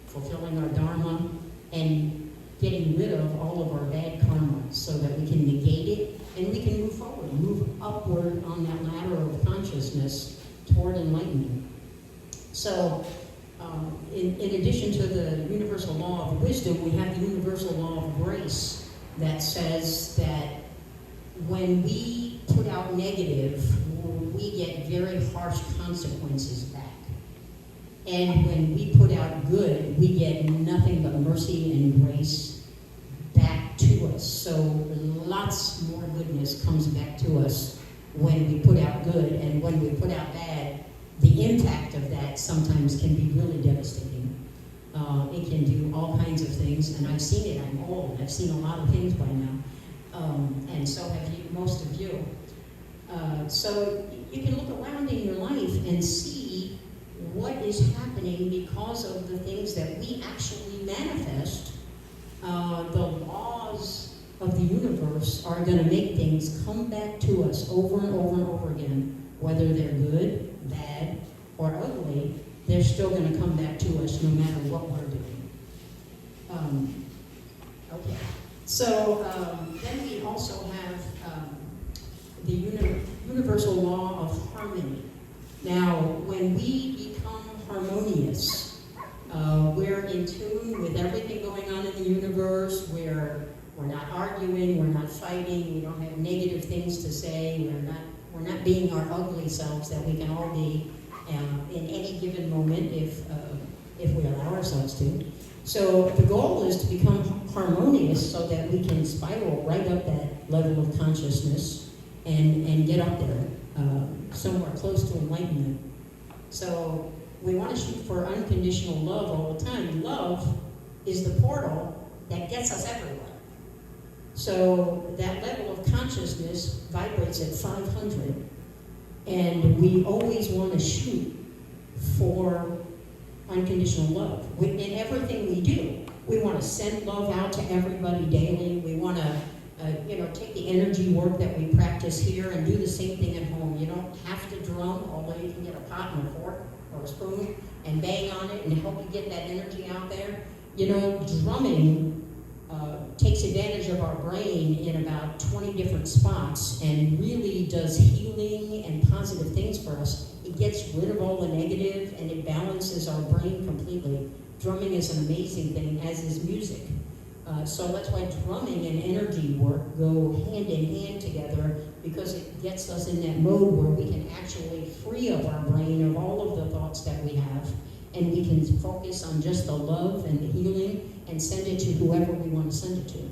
Fulfilling our dharma and getting rid of all of our bad karma so that we can negate it and we can move forward, move upward on that ladder of consciousness toward enlightenment. So, in addition to the universal law of wisdom, we have the universal law of grace that says that when we put out negative, we get very harsh consequences back. And when we put out good, we get nothing but mercy and grace back to us. So lots more goodness comes back to us when we put out good, and when we put out bad, the impact of that sometimes can be really devastating. It can do all kinds of things, and I've seen it. I'm old. I've seen a lot of things by now, and so have you, most of you. So you can look around in your life and see what is happening because of the things that we actually manifest universe are going to make things come back to us over and over and over again, whether they're good, bad, or ugly. They're still going to come back to us no matter what we're doing. Okay. So then we also have the universal law of harmony. Now, when we become harmonious, we're in tune with everything going on in the universe. We're not arguing, we're not fighting, we don't have negative things to say, we're not being our ugly selves that we can all be in any given moment if we allow ourselves to. So the goal is to become harmonious so that we can spiral right up that level of consciousness and get up there, somewhere close to enlightenment. So we want to shoot for unconditional love all the time. Love is the portal that gets us everywhere. So that level of consciousness vibrates at 500, and we always want to shoot for unconditional love. In everything we do, we want to send love out to everybody daily. We want to, take the energy work that we practice here and do the same thing at home. You don't have to drum, although you can get a pot and a fork or a spoon and bang on it and help you get that energy out there. Drumming takes advantage of our brain in about 20 different spots and really does healing and positive things for us. It gets rid of all the negative and it balances our brain completely. Drumming is an amazing thing, as is music. So that's why drumming and energy work go hand in hand together, because it gets us in that mode where we can actually free up our brain of all of the thoughts that we have, and we can focus on just the love and the healing and send it to whoever we want to send it to.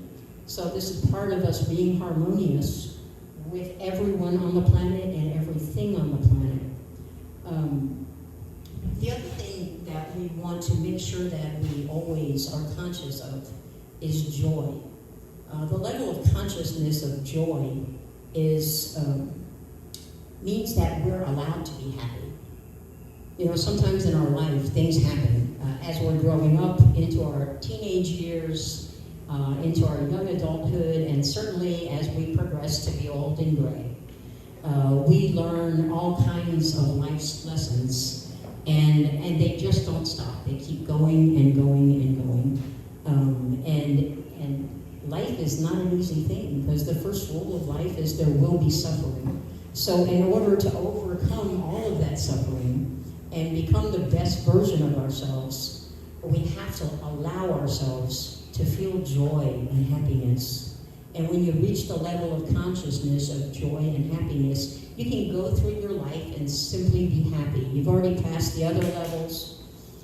So this is part of us being harmonious with everyone on the planet and everything on the planet. The other thing that we want to make sure that we always are conscious of is joy. The level of consciousness of joy means that we're allowed to be happy. Sometimes in our life, things happen as we're growing up into our teenage years, into our young adulthood, and certainly as we progress to be old and gray. We learn all kinds of life's lessons, and they just don't stop. They keep going and going and going. And life is not an easy thing, because the first rule of life is there will be suffering. So in order to overcome all of that suffering and become the best version of ourselves, we have to allow ourselves to feel joy and happiness. And when you reach the level of consciousness of joy and happiness, you can go through your life and simply be happy. You've already passed the other levels,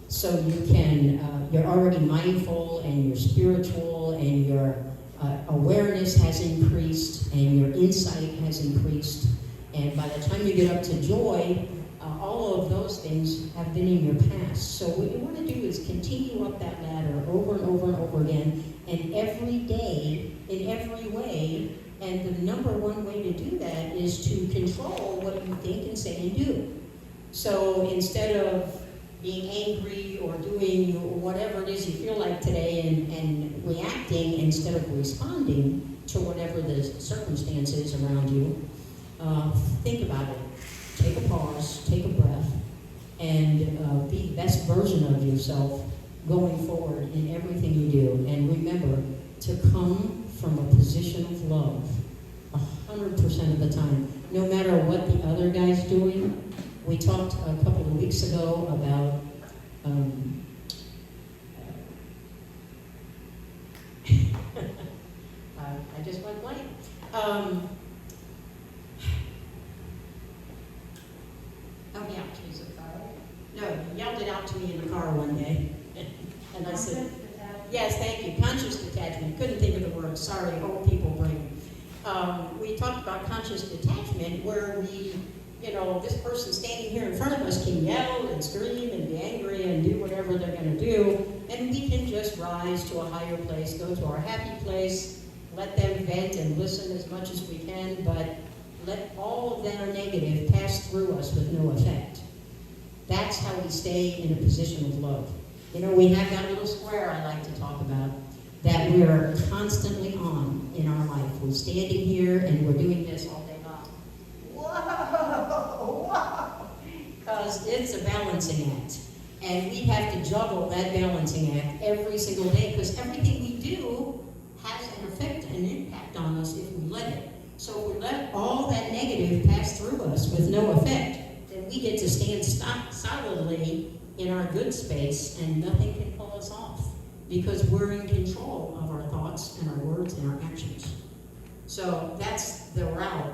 so you're already mindful and you're spiritual, and your awareness has increased and your insight has increased. And by the time you get up to joy, all of those things have been in your past. So what you want to do is continue up that ladder over and over and over again, and every day, in every way. And the number one way to do that is to control what you think and say and do. So instead of being angry or doing whatever it is you feel like today and reacting instead of responding to whatever the circumstances around you, think about it. Take a pause, take a breath, and be the best version of yourself going forward in everything you do. And remember to come from a position of love 100% of the time, no matter what the other guy's doing. We talked a couple of weeks ago about I just went blank. Oh yeah, she's a car. No, you yelled it out to me in the car one day. And I said, yes, thank you, conscious detachment. Couldn't think of the word, sorry, old people brain. We talked about conscious detachment, where this person standing here in front of us can yell and scream and be angry and do whatever they're going to do, and we can just rise to a higher place, go to our happy place, let them vent and listen as much as we can, but let all of that are negative pass through us with no effect. That's how we stay in a position of love. We have that little square I like to talk about, that that we're constantly on in our life. We're standing here and we're doing this all day long. Whoa! Because it's a balancing act. And we have to juggle that balancing act every single day, because everything we do has an effect and impact on us if we let it. So if we let all that negative pass through us with no effect, then we get to stand solidly in our good space and nothing can pull us off, because we're in control of our thoughts and our words and our actions. So that's the route.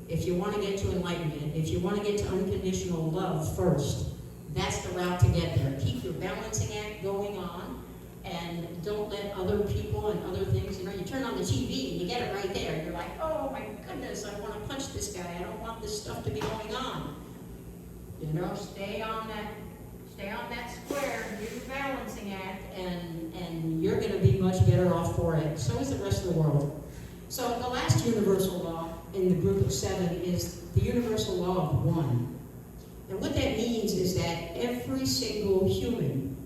If you want to get to enlightenment, if you want to get to unconditional love first, that's the route to get there. Keep your balancing act going on, and don't let other people and other things, you turn on the TV and you get it right there. You're like, oh my goodness, I want to punch this guy. I don't want this stuff to be going on. Stay on that square, do the balancing act, and you're going to be much better off for it. So is the rest of the world. So the last universal law in the group of 7 is the universal law of one. And what that means is that every single human,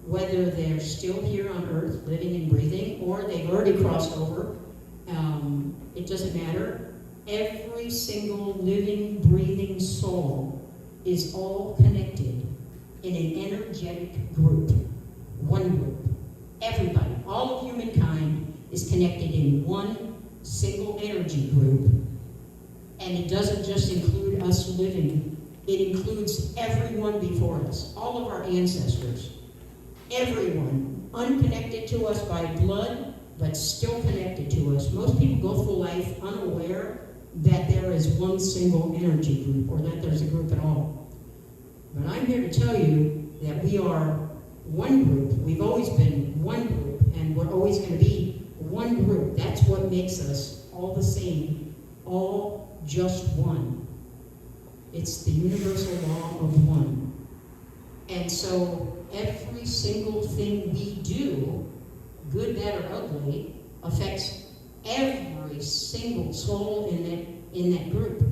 whether they're still here on earth, living and breathing, or they've already crossed over, it doesn't matter. Every single living, breathing soul is all connected in an energetic group, one group. Everybody, all of humankind is connected in one single energy group. And it doesn't just include us living. It includes everyone before us, all of our ancestors, everyone, unconnected to us by blood, but still connected to us. Most people go through life unaware that there is one single energy group, or that there's a group at all. But I'm here to tell you that we are one group. We've always been one group, and we're always going to be one group. That's what makes us all the same, all just one. It's the universal law of one. And so every single thing we do, good, bad, or ugly, affects every single soul in that group.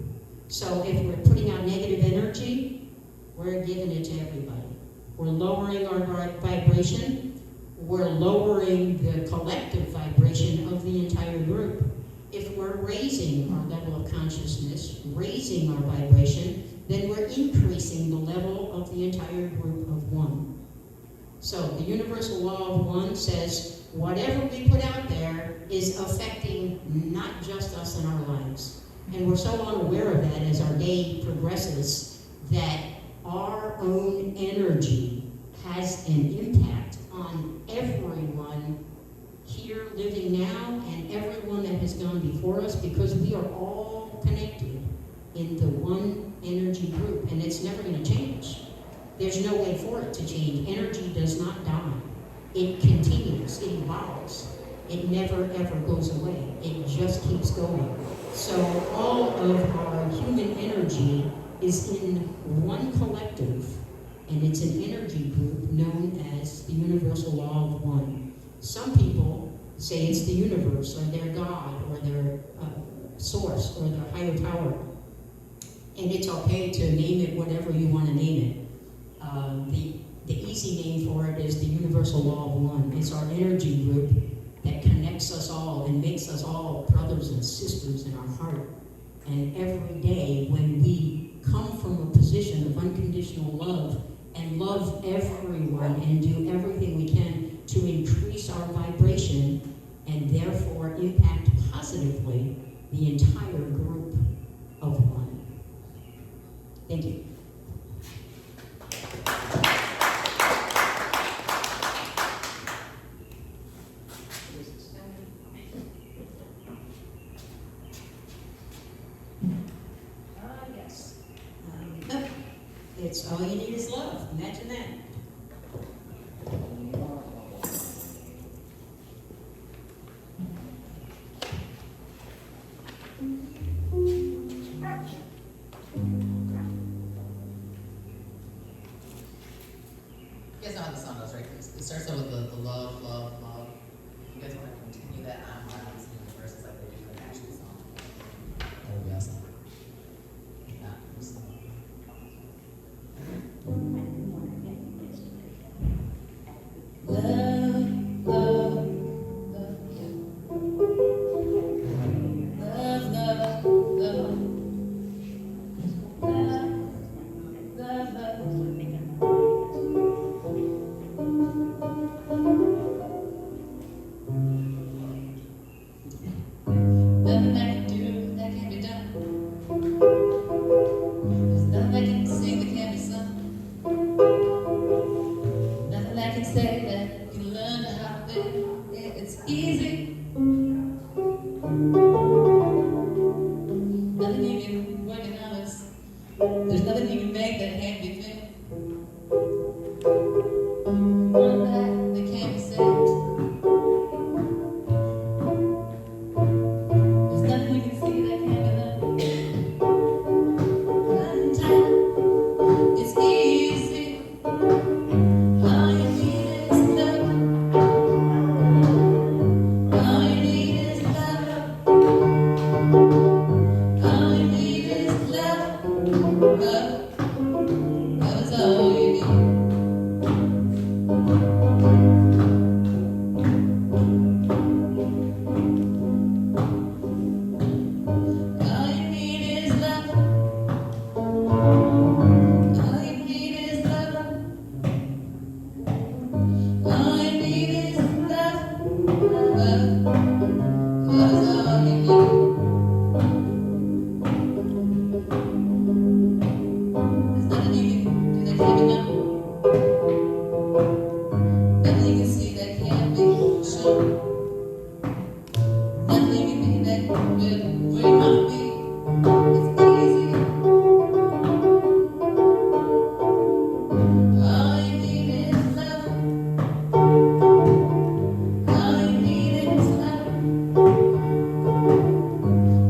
So if we're putting out negative energy, we're giving it to everybody. We're lowering our vibration. We're lowering the collective vibration of the entire group. If we're raising our level of consciousness, raising our vibration, then we're increasing the level of the entire group of one. So the universal law of one says whatever we put out there is affecting not just us in our lives. And we're so unaware of that as our day progresses that our own energy has an impact on everyone here living now and everyone that has gone before us, because we are all connected in the one energy group, and it's never going to change. There's no way for it to change. Energy does not die. It continues, it evolves. It never ever goes away. It just keeps going. So all of our human energy is in one collective, and it's an energy group known as the universal law of one. Some people say it's the universe, or their God, or their source, or their higher power. And it's okay to name it whatever you want to name it. The easy name for it is the universal law of one. It's our energy group that connects us all and makes us all brothers and sisters in our heart. And every day when we come from a position of unconditional love and love everyone and do everything we can to increase our vibration and therefore impact positively the entire group of one. Thank you. Yes. It's all you need is love. Imagine that. You guys know how the song goes, right? It starts out with the love, love, love. You guys want to continue that on singing the verses like they do in the actual song? That would be awesome. If not, just Love, love, easy. Nothing you can work in hours. There's nothing you can make that can't be fixed. One that can't be saved. There's nothing you can see that can't be done. One time it's easy. All you need is love. All you need is love. All you need is love. Love is all you need. All you need is love. All you need is love. All you need is love. Love is all you need. There's nothing you can do that can't be done. Nothing you can see that can't be shown. Nothing you can be that will dream of me. It's easy. All you need is love. All you need is love.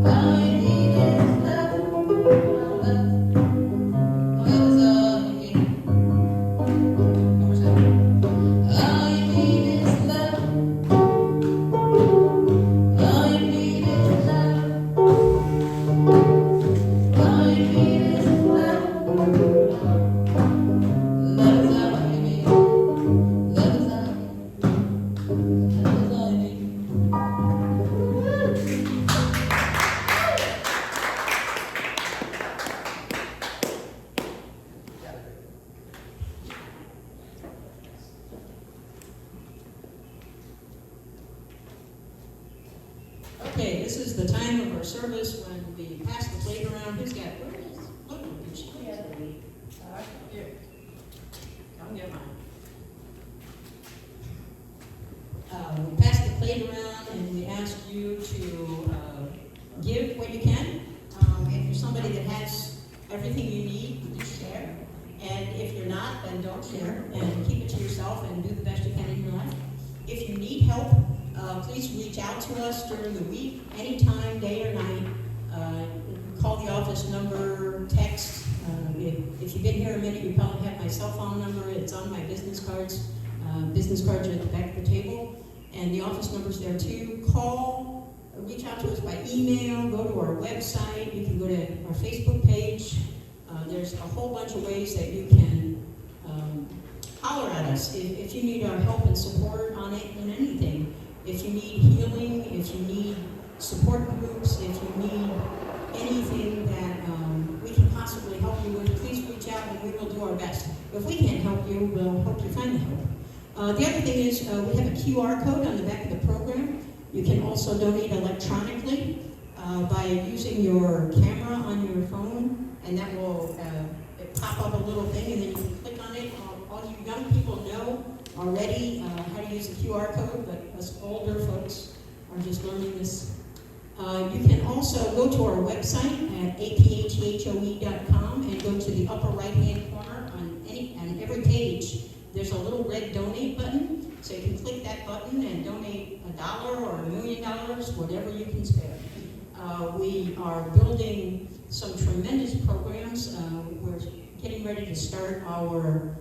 All you need is love. Love is all you need. One more time. All you need is love. All you need is love. All you need is love. Love is all you need. Love is all. Love is all you need. Okay, this is the time of our service when we pass the plate around. Who's got, where is, look, did she have it? Here. Come get mine. We pass the plate around and we ask you to give what you can. If you're somebody that has everything you need, just share. And if you're not, then don't share and keep it to yourself and do the best you can in your life. If you need help, please reach out to us during the week, anytime, day or night. Call the office number, text. If you've been here a minute, you probably have my cell phone number. It's on my business cards. Business cards are at the back of the table. And the office number's there too. Call, reach out to us by email, go to our website. You can go to our Facebook page. There's a whole bunch of ways that you can holler at us if you need our help and support on it in anything. If you need healing, if you need support groups, if you need anything that we can possibly help you with, please reach out and we will do our best. If we can't help you, we'll help you find the help. The other thing is we have a QR code on the back of the program. You can also donate electronically by using your camera on your phone, and that will pop up a little thing, and then you can click on it. All you young people know already how to use the QR code, but us older folks are just learning this. You can also go to our website at aphthoe.com and go to the upper right-hand corner on every page. There's a little red donate button, so you can click that button and donate $1 or $1 million, whatever you can spare. We are building some tremendous programs. We're getting ready to start our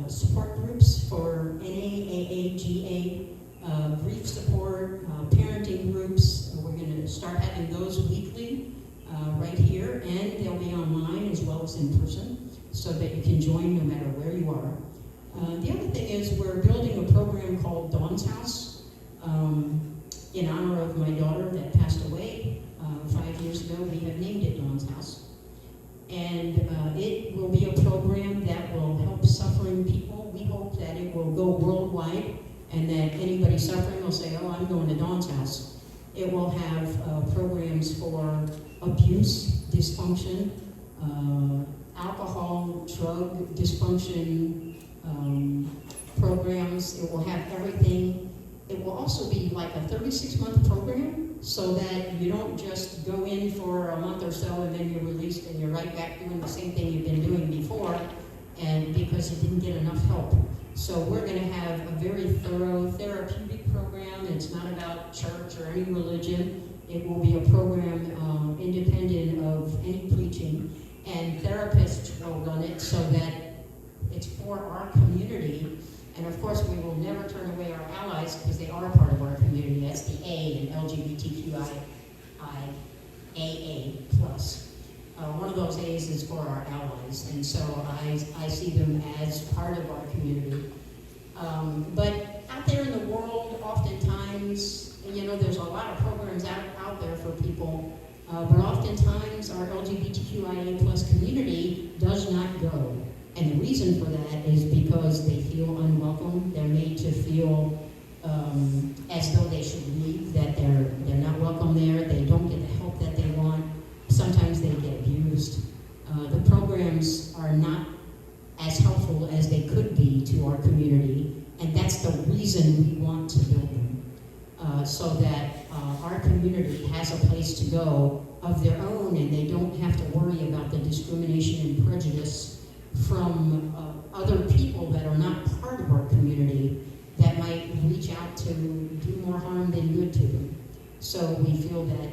support groups for NAAAGA, grief support, parenting groups. We're going to start having those weekly right here, and they'll be online as well as in person, so that you can join no matter where you are. The other thing is we're building a program called Dawn's House in honor of my daughter that passed away 5 years ago. We have named it Dawn's House. And it will be a program that will help suffering people. We hope that it will go worldwide and that anybody suffering will say, oh, I'm going to Dawn's House. It will have programs for abuse, dysfunction, alcohol, drug dysfunction programs. It will have everything it will also be like a 36-month program, so that you don't just go in for a month or so and then you're released and you're right back doing the same thing you've been doing before, and because you didn't get enough help. So we're going to have a very thorough therapeutic program. It's not about church or any religion. It will be a program independent of any preaching, and therapists will run it so that it's for our community. And of course, we will never turn away our allies because they are part of our community. That's the A in LGBTQIA+. One of those A's is for our allies, and so I see them as part of our community. But out there in the world, oftentimes, there's a lot of programs out there for people, but oftentimes our LGBTQIA+ community does not go. And the reason for that is because they feel unwelcome. They're made to feel as though they should leave, that they're not welcome there. They don't get the help that they want. Sometimes they get abused. The programs are not as helpful as they could be to our community, and that's the reason we want to build them, so that our community has a place to go of their own, and they don't have to worry about the discrimination and prejudice from other people that are not part of our community that might reach out to do more harm than good to them. So we feel that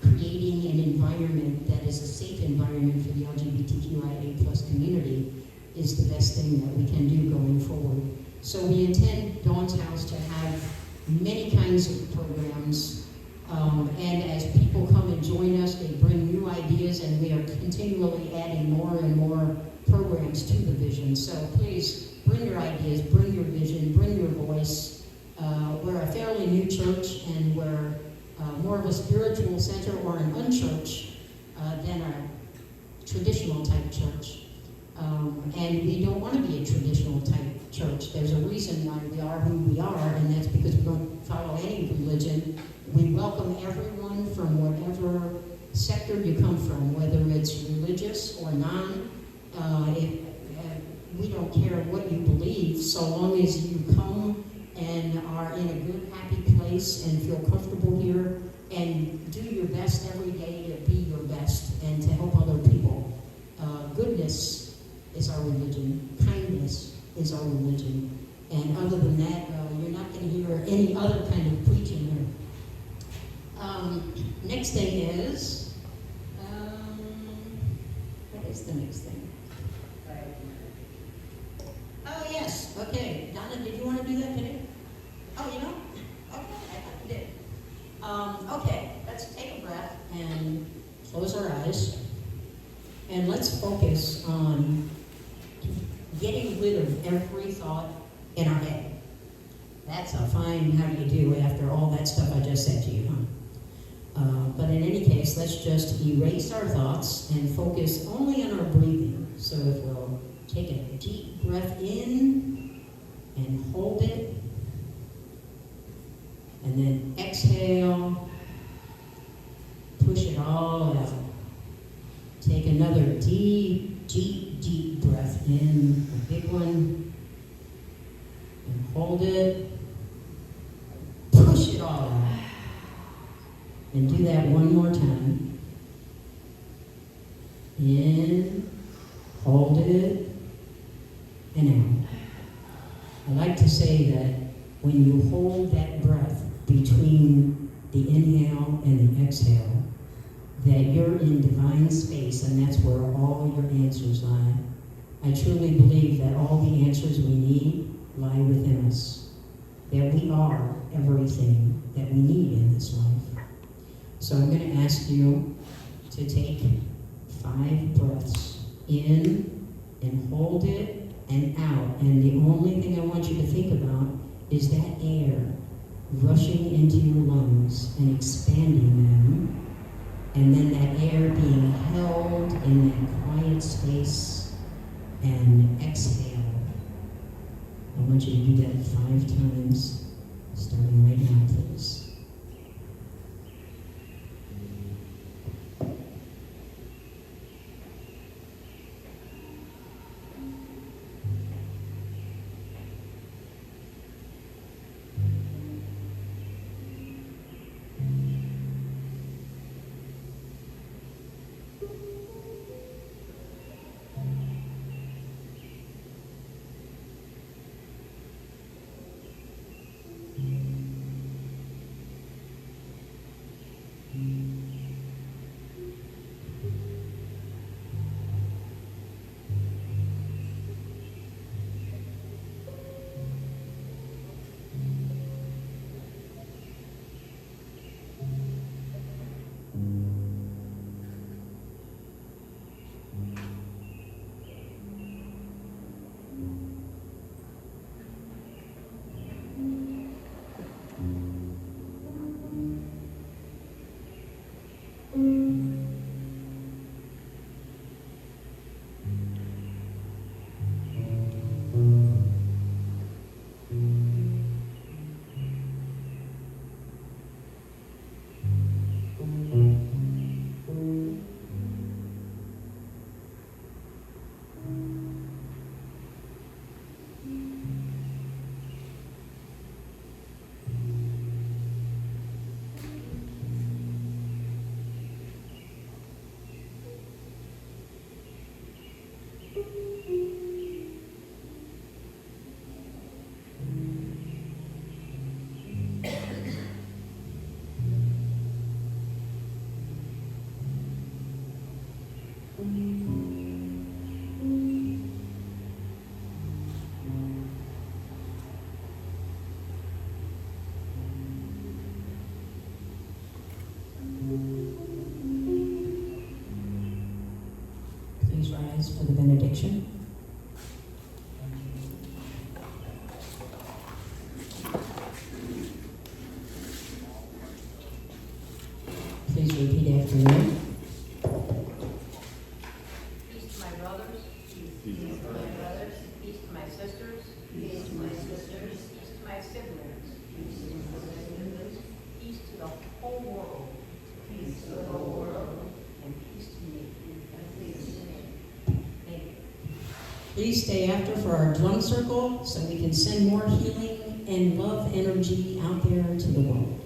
creating an environment that is a safe environment for the LGBTQIA+ community is the best thing that we can do going forward. So we intend Dawn's House to have many kinds of programs, and as people come and join us, they bring new ideas, and we are continually adding more and more programs to the vision. So please bring your ideas, bring your vision, bring your voice. We're a fairly new church, and we're more of a spiritual center or an unchurch than a traditional type church. And we don't want to be a traditional type church. There's a reason why we are who we are, and that's because we don't follow any religion. We welcome everyone from whatever sector you come from, whether it's religious or non. We don't care what you believe, so long as you come and are in a good, happy place and feel comfortable here and do your best every day to be your best and to help other people. Goodness is our religion. Kindness is our religion. And other than that, you're not going to hear any other kind of preaching here. Next thing is, what is the next thing? Oh, yes. Okay. Donna, did you want to do that today? Oh, you know? Okay, I thought you did. Okay, let's take a breath and close our eyes. And let's focus on getting rid of every thought in our head. That's a fine how do you do after all that stuff I just said to you, huh? But in any case, let's just erase our thoughts and focus only on our breathing. So if we'll take a deep breath in and hold it, and then exhale, push it all out. Take another deep, deep, deep breath in, a big one, and hold it, push it all out. And do that one more time. In, hold it, and out. I like to say that when you hold that breath between the inhale and the exhale, that you're in divine space, and that's where all your answers lie. I truly believe that all the answers we need lie within us, that we are everything that we need in this life. So I'm going to ask you to take 5 breaths in and hold it and out. And the only thing I want you to think about is that air rushing into your lungs and expanding them, and then that air being held in that quiet space and exhale. I want you to do that 5 times, starting right now, please. benediction. Please repeat after me. Peace to my brothers. Peace to my brothers. Peace to my sisters. Peace to my sisters. Peace to my siblings. Peace to my siblings. Peace to the whole world. Peace to the whole world. And peace to me. And peace to me. Thank you. Please stay after for our drum circle so we can send more healing and love energy out there to the world.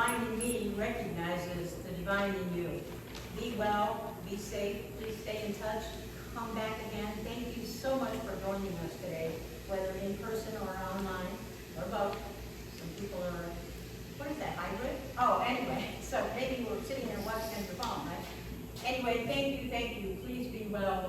divine in me recognizes the divine in you. Be well, be safe, please stay in touch, come back again. Thank you so much for joining us today, whether in person or online, or both. Some people are, what is that, hybrid? Oh, anyway, so maybe we're sitting there watching the phone, right? Anyway, thank you, please be well.